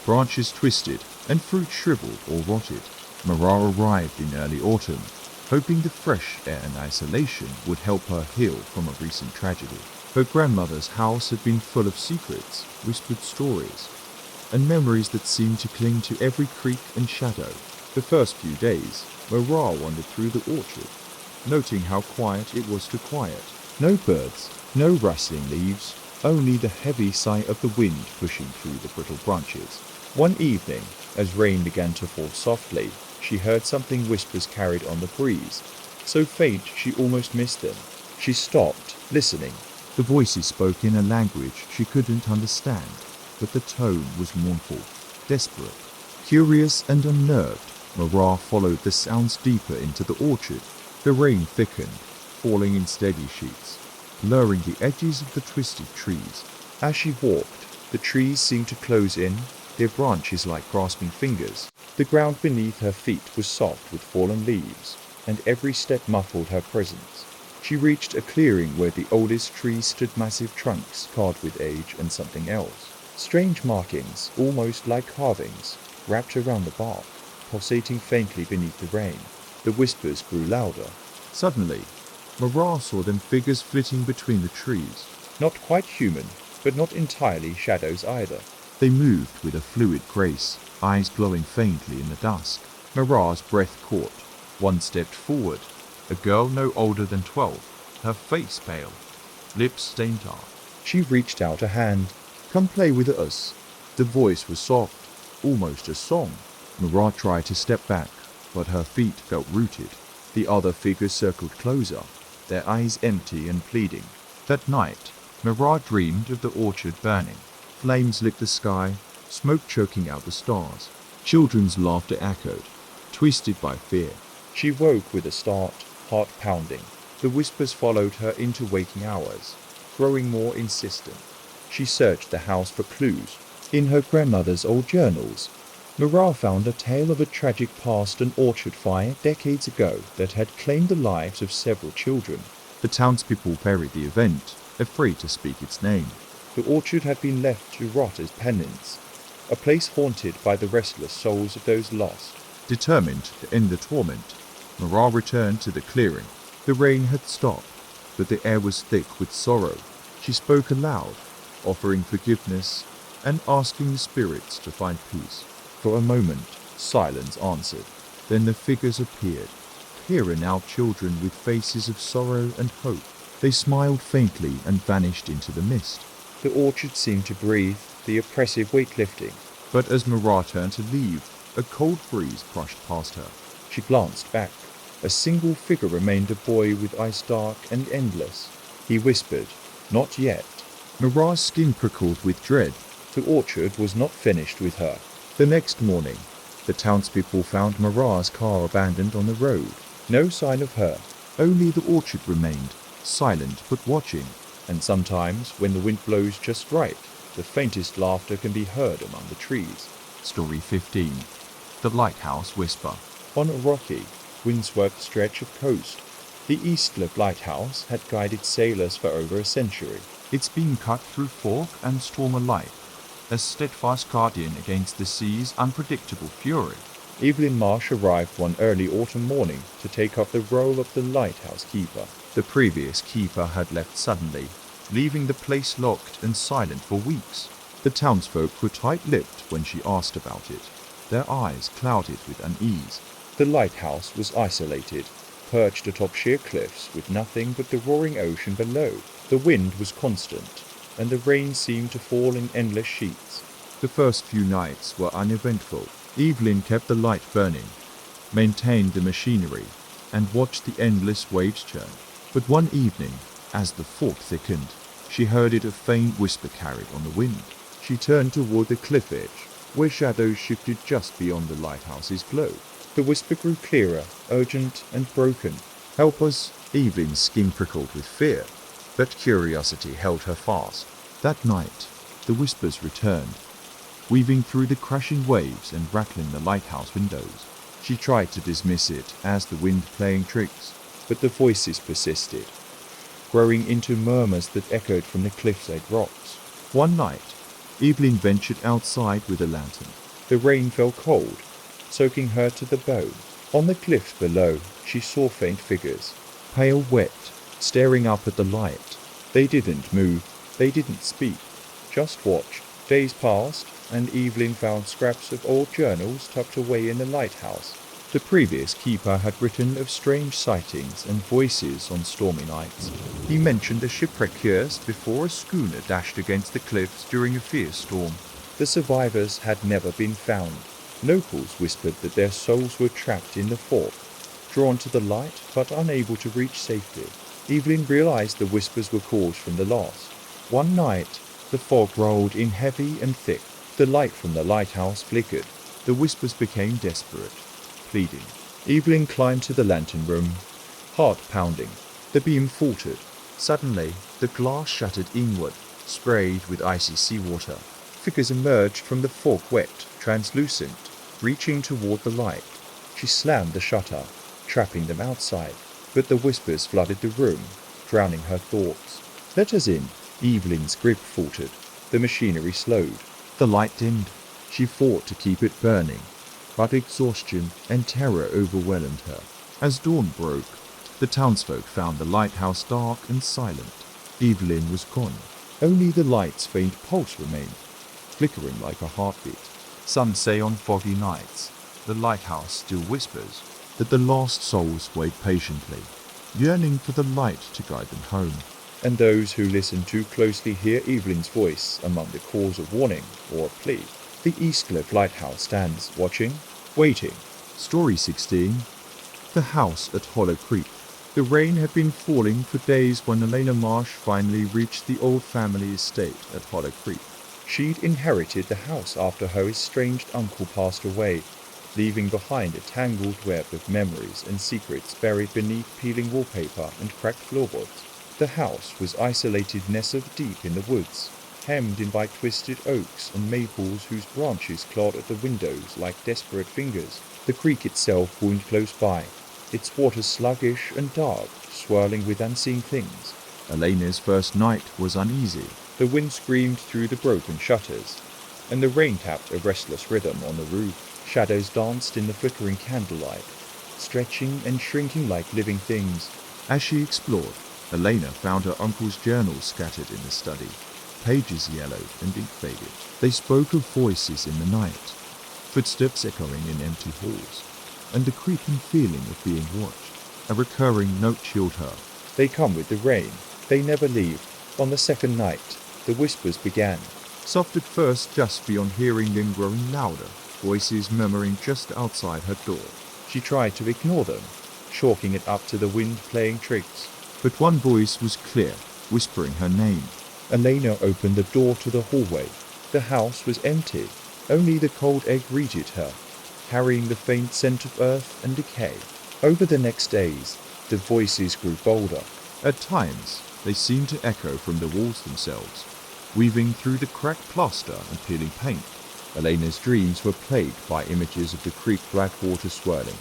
branches twisted, and fruit shriveled or rotted. Mara arrived in early autumn, hoping the fresh air and isolation would help her heal from a recent tragedy. Her grandmother's house had been full of secrets, whispered stories, and memories that seemed to cling to every creak and shadow. The first few days, Mara wandered through the orchard, noting how quiet it was to quiet. No birds, no rustling leaves, only the heavy sigh of the wind pushing through the brittle branches. One evening, as rain began to fall softly, she heard something whispers carried on the breeze, so faint she almost missed them. She stopped, listening. The voices spoke in a language she couldn't understand, but the tone was mournful, desperate. Curious and unnerved, Mara followed the sounds deeper into the orchard. The rain thickened, falling in steady sheets, blurring the edges of the twisted trees. As she walked, the trees seemed to close in, their branches like grasping fingers. The ground beneath her feet was soft with fallen leaves, and every step muffled her presence. She reached a clearing where the oldest trees stood, massive trunks scarred with age and something else. Strange markings, almost like carvings, wrapped around the bark, pulsating faintly beneath the rain. The whispers grew louder. Suddenly, Mara saw them, figures flitting between the trees. Not quite human, but not entirely shadows either. They moved with a fluid grace, eyes glowing faintly in the dusk. Mara's breath caught. One stepped forward, a girl no older than 12, her face pale, lips stained dark. She reached out a hand. "Come play with us." The voice was soft, almost a song. Mara tried to step back, but her feet felt rooted. The other figures circled closer, their eyes empty and pleading. That night, Mara dreamed of the orchard burning. Flames lit the sky, smoke choking out the stars. Children's laughter echoed, twisted by fear. She woke with a start, heart pounding. The whispers followed her into waking hours, growing more insistent. She searched the house for clues. In her grandmother's old journals, Mara found a tale of a tragic past, an orchard fire decades ago that had claimed the lives of several children. The townspeople buried the event, afraid to speak its name. The orchard had been left to rot as penance, a place haunted by the restless souls of those lost. Determined to end the torment, Mara returned to the clearing. The rain had stopped, but the air was thick with sorrow. She spoke aloud, offering forgiveness and asking the spirits to find peace. For a moment, silence answered. Then the figures appeared, clearer now, children with faces of sorrow and hope. They smiled faintly and vanished into the mist. The orchard seemed to breathe, the oppressive weightlifting. But as Mara turned to leave, a cold breeze brushed past her. She glanced back. A single figure remained, a boy with eyes dark and endless. He whispered, "Not yet." Mara's skin prickled with dread. The orchard was not finished with her. The next morning, the townspeople found Mara's car abandoned on the road. No sign of her. Only the orchard remained, silent but watching. And sometimes, when the wind blows just right, the faintest laughter can be heard among the trees. Story 15. The Lighthouse Whisper. On a rocky, windswept stretch of coast, the Eastlip Lighthouse had guided sailors for over a century. Its beam cut through fog and storm alike, a steadfast guardian against the sea's unpredictable fury. Evelyn Marsh arrived one early autumn morning to take up the role of the lighthouse keeper. The previous keeper had left suddenly, leaving the place locked and silent for weeks. The townsfolk were tight-lipped when she asked about it, their eyes clouded with unease. The lighthouse was isolated, perched atop sheer cliffs with nothing but the roaring ocean below. The wind was constant, and the rain seemed to fall in endless sheets. The first few nights were uneventful. Evelyn kept the light burning, maintained the machinery, and watched the endless waves churn. But one evening, as the fog thickened, she heard it a faint whisper carried on the wind. She turned toward the cliff edge, where shadows shifted just beyond the lighthouse's glow. The whisper grew clearer, urgent and broken. "Help us!" Evelyn's skin prickled with fear, but curiosity held her fast. That night, the whispers returned, weaving through the crashing waves and rattling the lighthouse windows. She tried to dismiss it as the wind playing tricks, but the voices persisted, growing into murmurs that echoed from the cliffside rocks. One night, Evelyn ventured outside with a lantern. The rain fell cold, soaking her to the bone. On the cliffs below, she saw faint figures, pale wet, staring up at the light. They didn't move, they didn't speak, just watched. Days passed, and Evelyn found scraps of old journals tucked away in the lighthouse. The previous keeper had written of strange sightings and voices on stormy nights. He mentioned a shipwreck years before a schooner dashed against the cliffs during a fierce storm. The survivors had never been found. Locals whispered that their souls were trapped in the fog, drawn to the light but unable to reach safety. Evelyn realized the whispers were calls from the lost. One night, the fog rolled in heavy and thick. The light from the lighthouse flickered. The whispers became desperate, pleading. Evelyn climbed to the lantern room, heart pounding. The beam faltered. Suddenly, the glass shattered inward, sprayed with icy seawater. Figures emerged from the fog, wet, translucent, reaching toward the light. She slammed the shutter, trapping them outside, but the whispers flooded the room, drowning her thoughts. "Let us in." Evelyn's grip faltered. The machinery slowed. The light dimmed. She fought to keep it burning, but exhaustion and terror overwhelmed her. As dawn broke, the townsfolk found the lighthouse dark and silent. Evelyn was gone. Only the light's faint pulse remained, flickering like a heartbeat. Some say on foggy nights, the lighthouse still whispers, that the lost souls wait patiently, yearning for the light to guide them home. And those who listen too closely hear Evelyn's voice among the calls of warning or of plea. The Eastlip Lighthouse stands watching, waiting. Story 16. The House at Hollow Creek. The rain had been falling for days when Elena Marsh finally reached the old family estate at Hollow Creek. She'd inherited the house after her estranged uncle passed away, leaving behind a tangled web of memories and secrets buried beneath peeling wallpaper and cracked floorboards. The house was isolated nestled deep in the woods, hemmed in by twisted oaks and maples whose branches clawed at the windows like desperate fingers. The creek itself wound close by, its waters sluggish and dark, swirling with unseen things. Elena's first night was uneasy. The wind screamed through the broken shutters, and the rain tapped a restless rhythm on the roof. Shadows danced in the flickering candlelight, stretching and shrinking like living things. As she explored, Elena found her uncle's journals scattered in the study, pages yellowed and ink-faded. They spoke of voices in the night, footsteps echoing in empty halls, and the creeping feeling of being watched. A recurring note chilled her. They come with the rain. They never leave. On the second night, the whispers began, soft at first just beyond hearing them growing louder, voices murmuring just outside her door. She tried to ignore them, chalking it up to the wind playing tricks. But one voice was clear, whispering her name. Elena opened the door to the hallway. The house was empty. Only the cold egg greeted her, carrying the faint scent of earth and decay. Over the next days, the voices grew bolder. At times, they seemed to echo from the walls themselves, weaving through the cracked plaster and peeling paint. Elena's dreams were plagued by images of the creek black water swirling,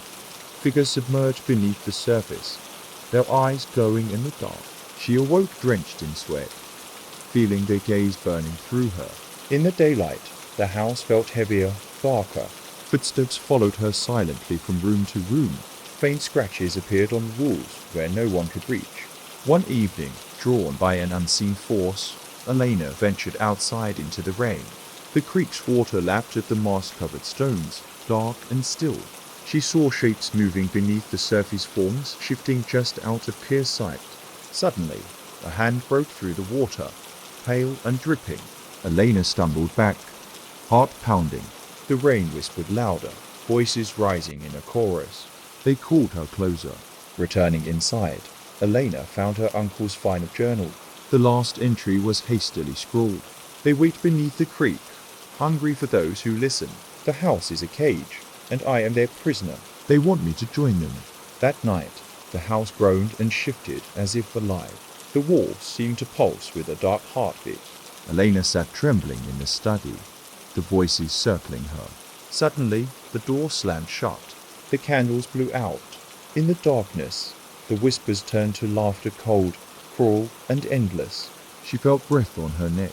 figures submerged beneath the surface, their eyes glowing in the dark. She awoke drenched in sweat, feeling their gaze burning through her. In the daylight, the house felt heavier, darker. Footsteps followed her silently from room to room. Faint scratches appeared on the walls where no one could reach. One evening, drawn by an unseen force, Elena ventured outside into the rain. The creek's water lapped at the moss-covered stones, dark and still. She saw shapes moving beneath the surface, forms shifting just out of clear sight. Suddenly, a hand broke through the water, pale and dripping. Elena stumbled back, heart pounding. The rain whispered louder, voices rising in a chorus. They called her closer. Returning inside, Elena found her uncle's final journal. The last entry was hastily scrawled. They wait beneath the creek, hungry for those who listen. The house is a cage, and I am their prisoner. They want me to join them. That night, the house groaned and shifted as if alive. The walls seemed to pulse with a dark heartbeat. Elena sat trembling in the study, the voices circling her. Suddenly, the door slammed shut. The candles blew out. In the darkness, the whispers turned to laughter, cold, cruel, and endless. She felt breath on her neck.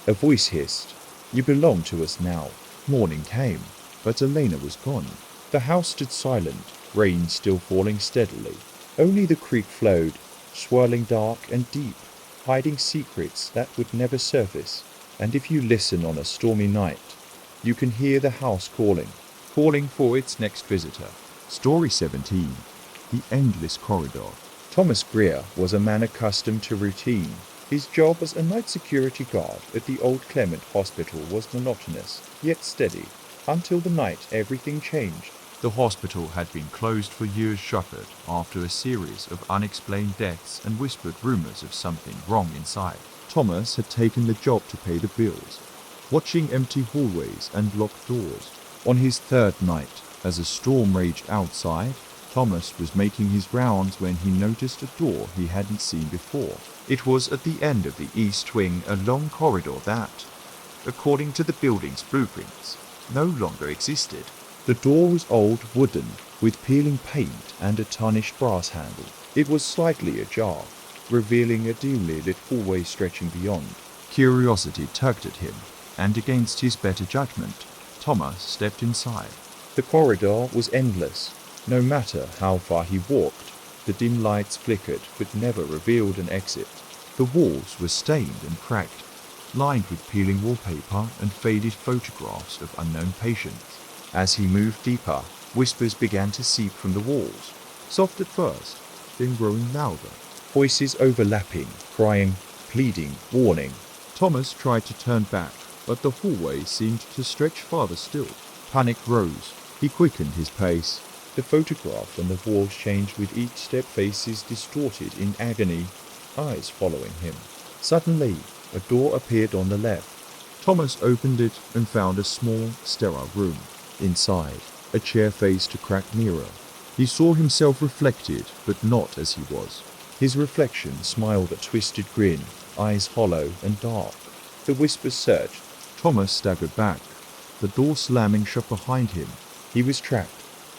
A voice hissed, "You belong to us now." Morning came, but Elena was gone. The house stood silent, rain still falling steadily. Only the creek flowed, swirling dark and deep, hiding secrets that would never surface. And if you listen on a stormy night, you can hear the house calling for its next visitor. Story 17. The Endless Corridor. Thomas Greer was a man accustomed to routine. His job as a night security guard at the Old Clement Hospital was monotonous, yet steady. Until the night everything changed. The hospital had been closed for years, shuttered after a series of unexplained deaths and whispered rumors of something wrong inside. Thomas had taken the job to pay the bills, watching empty hallways and locked doors. On his third night, as a storm raged outside, Thomas was making his rounds when he noticed a door he hadn't seen before. It was at the end of the east wing, a long corridor that, according to the building's blueprints, no longer existed. The door was old, wooden, with peeling paint and a tarnished brass handle. It was slightly ajar, revealing a dimly lit hallway stretching beyond. Curiosity tugged at him, and against his better judgment, Thomas stepped inside. The corridor was endless. No matter how far he walked, the dim lights flickered but never revealed an exit. The walls were stained and cracked, lined with peeling wallpaper and faded photographs of unknown patients. As he moved deeper, whispers began to seep from the walls, soft at first, then growing louder. Voices overlapping, crying, pleading, warning. Thomas tried to turn back, but the hallway seemed to stretch farther still. Panic rose. He quickened his pace. The photographs on the walls changed with each step, faces distorted in agony, eyes following him. Suddenly, a door appeared on the left. Thomas opened it and found a small, sterile room. Inside, a chair faced a cracked mirror. He saw himself reflected, but not as he was. His reflection smiled a twisted grin, eyes hollow and dark. The whispers surged. Thomas staggered back, the door slamming shut behind him. He was trapped.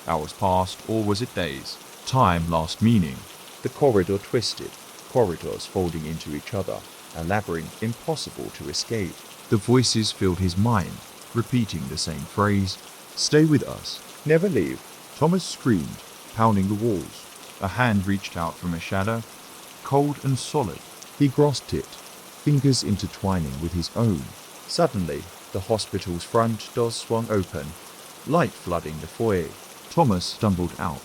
Hours passed, or was it days? Time lost meaning. The corridor twisted, corridors folding into each other, a labyrinth impossible to escape. The voices filled his mind, repeating the same phrase, "Stay with us. Never leave." Thomas screamed, pounding the walls. A hand reached out from a shadow, cold and solid. He grasped it, fingers intertwining with his own. Suddenly, the hospital's front doors swung open, light flooding the foyer. Thomas stumbled out,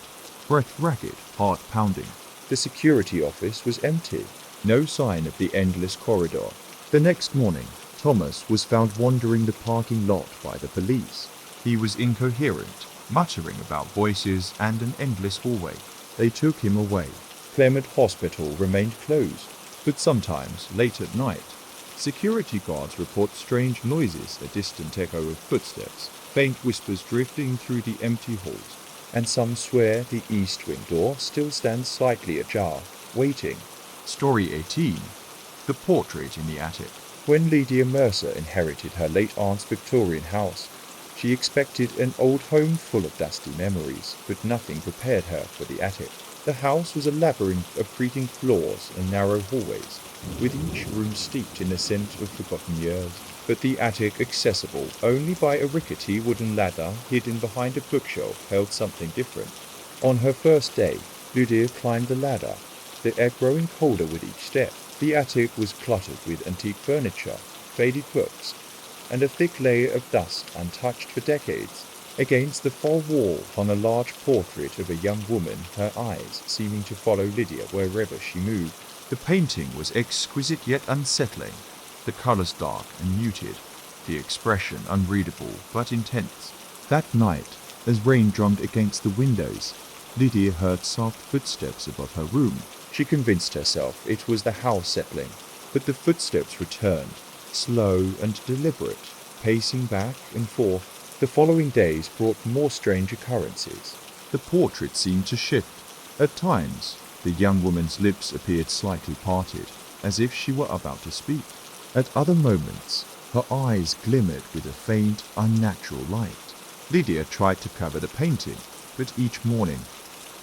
breath ragged, heart pounding. The security office was empty. No sign of the endless corridor. The next morning, Thomas was found wandering the parking lot by the police. He was incoherent, muttering about voices and an endless hallway. They took him away. Clement Hospital remained closed. But sometimes, late at night, security guards report strange noises, a distant echo of footsteps, faint whispers drifting through the empty halls. And some swear the east wing door still stands slightly ajar, waiting. Story 18. The Portrait in the Attic. When Lydia Mercer inherited her late aunt's Victorian house, she expected an old home full of dusty memories, but nothing prepared her for the attic. The house was a labyrinth of creaking floors and narrow hallways, with each room steeped in the scent of forgotten years, but the attic accessible only by a rickety wooden ladder hidden behind a bookshelf held something different. On her first day, Lydia climbed the ladder, the air growing colder with each step. The attic was cluttered with antique furniture, faded books, and a thick layer of dust untouched for decades. Against the far wall hung a large portrait of a young woman, her eyes seeming to follow Lydia wherever she moved. The painting was exquisite yet unsettling, the colors dark and muted, the expression unreadable but intense. That night, as rain drummed against the windows, Lydia heard soft footsteps above her room. She convinced herself it was the house settling, but the footsteps returned, slow and deliberate, pacing back and forth. The following days brought more strange occurrences. The portrait seemed to shift. At times, the young woman's lips appeared slightly parted, as if she were about to speak. At other moments, her eyes glimmered with a faint, unnatural light. Lydia tried to cover the painting, but each morning,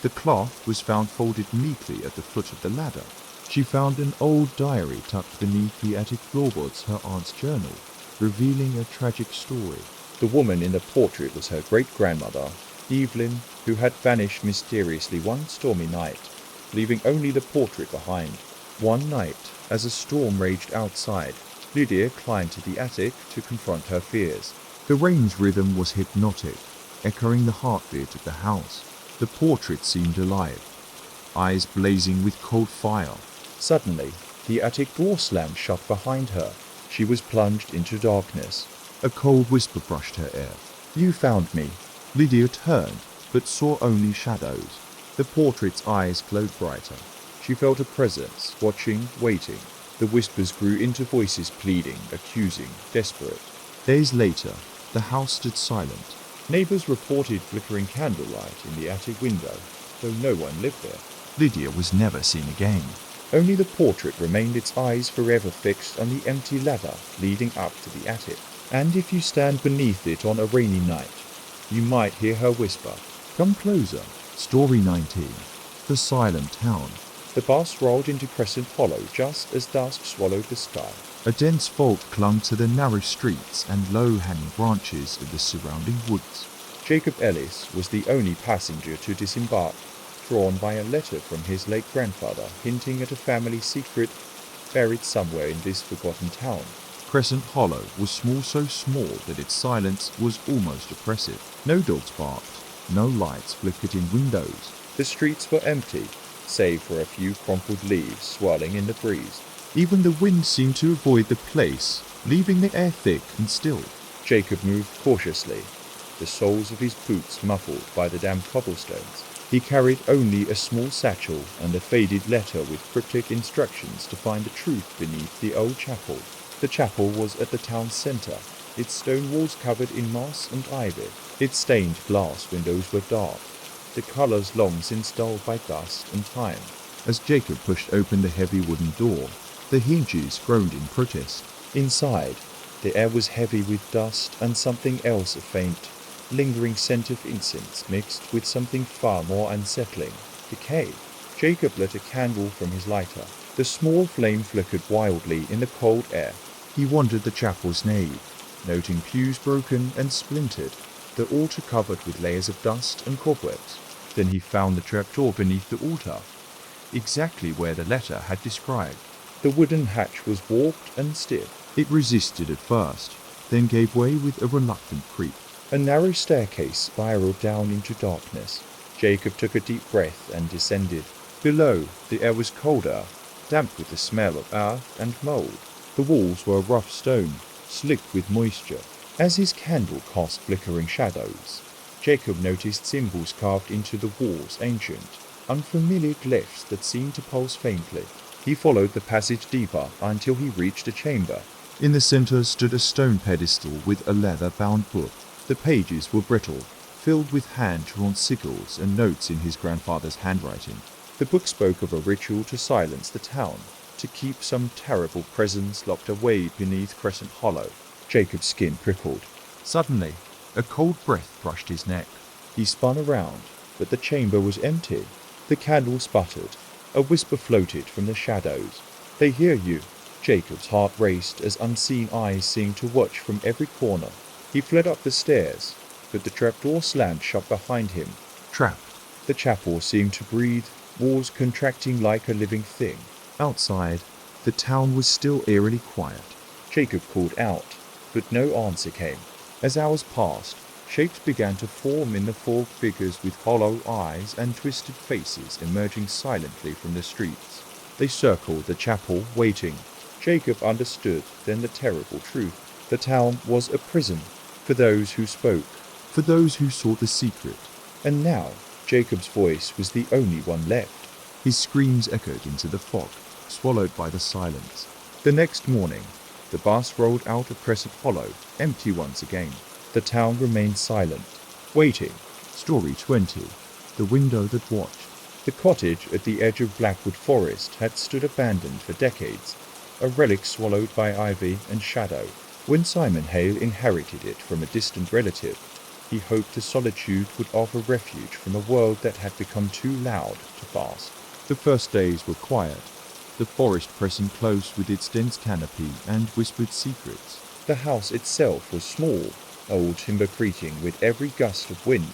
the cloth was found folded neatly at the foot of the ladder. She found an old diary tucked beneath the attic floorboards, her aunt's journal, revealing a tragic story. The woman in the portrait was her great-grandmother, Evelyn, who had vanished mysteriously one stormy night, leaving only the portrait behind. One night, as a storm raged outside, Lydia climbed to the attic to confront her fears. The rain's rhythm was hypnotic, echoing the heartbeat of the house. The portrait seemed alive, eyes blazing with cold fire. Suddenly, the attic door slammed shut behind her. She was plunged into darkness. A cold whisper brushed her ear. "You found me." Lydia turned, but saw only shadows. The portrait's eyes glowed brighter. She felt a presence, watching, waiting. The whispers grew into voices pleading, accusing, desperate. Days later, the house stood silent. Neighbors reported flickering candlelight in the attic window, though no one lived there. Lydia was never seen again. Only the portrait remained, its eyes forever fixed on the empty ladder leading up to the attic. And if you stand beneath it on a rainy night, you might hear her whisper. Come closer. Story 19. The Silent Town. The bus rolled into Crescent Hollow just as dusk swallowed the sky. A dense fog clung to the narrow streets and low-hanging branches of the surrounding woods. Jacob Ellis was the only passenger to disembark, drawn by a letter from his late grandfather hinting at a family secret buried somewhere in this forgotten town. Crescent Hollow was so small that its silence was almost oppressive. No dogs barked, no lights flickered in windows. The streets were empty, save for a few crumpled leaves swirling in the breeze. Even the wind seemed to avoid the place, leaving the air thick and still. Jacob moved cautiously, the soles of his boots muffled by the damp cobblestones. He carried only a small satchel and a faded letter with cryptic instructions to find the truth beneath the old chapel. The chapel was at the town's centre, its stone walls covered in moss and ivy. Its stained glass windows were dark, the colours long since dulled by dust and time. As Jacob pushed open the heavy wooden door, the hinges groaned in protest. Inside, the air was heavy with dust and something else, a faint, lingering scent of incense mixed with something far more unsettling, decay. Jacob lit a candle from his lighter. The small flame flickered wildly in the cold air. He wandered the chapel's nave, noting pews broken and splintered, the altar covered with layers of dust and cobwebs. Then he found the trapdoor beneath the altar, exactly where the letter had described. The wooden hatch was warped and stiff. It resisted at first, then gave way with a reluctant creak. A narrow staircase spiraled down into darkness. Jacob took a deep breath and descended. Below, the air was colder, damp with the smell of earth and mould. The walls were rough stone, slick with moisture. As his candle cast flickering shadows, Jacob noticed symbols carved into the walls, ancient, unfamiliar glyphs that seemed to pulse faintly. He followed the passage deeper until he reached a chamber. In the center stood a stone pedestal with a leather-bound book. The pages were brittle, filled with hand-drawn sigils and notes in his grandfather's handwriting. The book spoke of a ritual to silence the town, to keep some terrible presence locked away beneath Crescent Hollow. Jacob's skin prickled. Suddenly, a cold breath brushed his neck. He spun around, but the chamber was empty. The candle sputtered. A whisper floated from the shadows. "They hear you." Jacob's heart raced as unseen eyes seemed to watch from every corner. He fled up the stairs, but the trapdoor slammed shut behind him. Trapped. The chapel seemed to breathe, walls contracting like a living thing. Outside, the town was still eerily quiet. Jacob called out, but no answer came. As hours passed, shapes began to form in the fog, figures with hollow eyes and twisted faces emerging silently from the streets. They circled the chapel, waiting. Jacob understood then the terrible truth. The town was a prison for those who spoke, for those who sought the secret. And now Jacob's voice was the only one left. His screams echoed into the fog, swallowed by the silence. The next morning, the bus rolled out of Crescent Hollow, empty once again. The town remained silent, waiting. Story 20. The Window That Watched. The cottage at the edge of Blackwood Forest had stood abandoned for decades, a relic swallowed by ivy and shadow. When Simon Hale inherited it from a distant relative, he hoped the solitude would offer refuge from a world that had become too loud to pass. The first days were quiet, the forest pressing close with its dense canopy and whispered secrets. The house itself was small, old timber creaking with every gust of wind,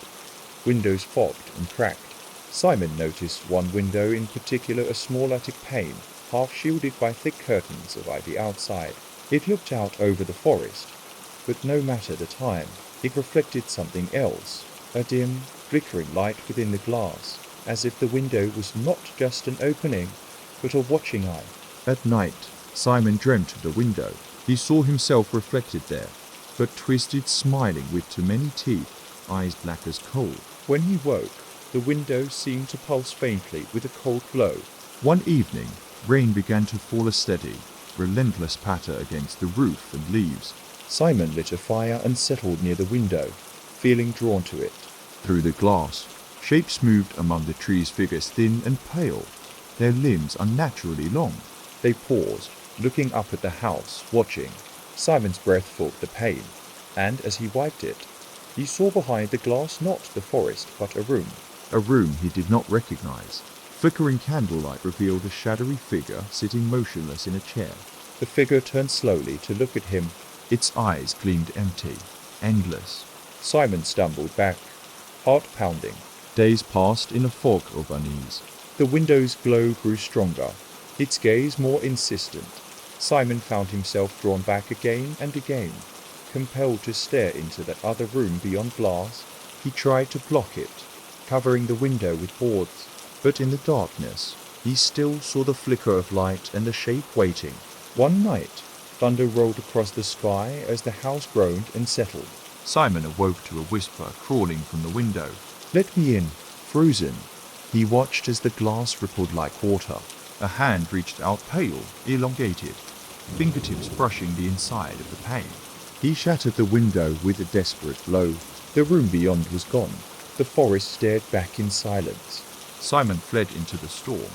windows fogged and cracked. Simon noticed one window in particular, a small attic pane, half shielded by thick curtains of ivy outside. It looked out over the forest, but no matter the time, it reflected something else, a dim, flickering light within the glass, as if the window was not just an opening, but a watching eye. At night, Simon dreamt of the window. He saw himself reflected there, but twisted, smiling with too many teeth, eyes black as coal. When he woke, the window seemed to pulse faintly with a cold glow. One evening, rain began to fall, a steady, relentless patter against the roof and leaves. Simon lit a fire and settled near the window, feeling drawn to it. Through the glass, shapes moved among the trees, figures thin and pale, their limbs unnaturally long. They paused, looking up at the house, watching. Simon's breath fogged the pane, and as he wiped it, he saw behind the glass not the forest, but a room. A room he did not recognize. Flickering candlelight revealed a shadowy figure sitting motionless in a chair. The figure turned slowly to look at him. Its eyes gleamed empty, endless. Simon stumbled back, heart pounding. Days passed in a fog of unease. The window's glow grew stronger, its gaze more insistent. Simon found himself drawn back again and again, compelled to stare into that other room beyond glass. He tried to block it, covering the window with boards, but in the darkness, he still saw the flicker of light and the shape waiting. One night, thunder rolled across the sky as the house groaned and settled. Simon awoke to a whisper crawling from the window. "Let me in." Frozen, he watched as the glass rippled like water. A hand reached out, pale, elongated, fingertips brushing the inside of the pane. He shattered the window with a desperate blow. The room beyond was gone. The forest stared back in silence. Simon fled into the storm,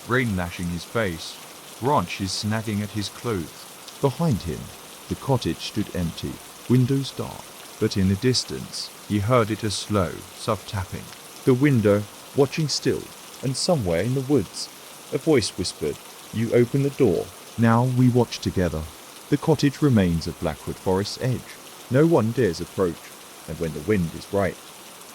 rain lashing his face, branches snagging at his clothes. Behind him, the cottage stood empty, windows dark, but in the distance, he heard it a slow, soft tapping. The window, watching still, and somewhere in the woods, a voice whispered, "You open the door." Now we watch together. The cottage remains at Blackwood Forest's edge. No one dares approach, and when the wind is right,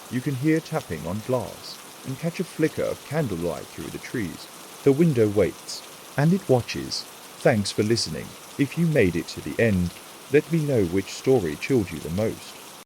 you can hear tapping on glass and catch a flicker of candlelight through the trees. The window waits, and it watches. Thanks for listening. If you made it to the end, let me know which story chilled you the most.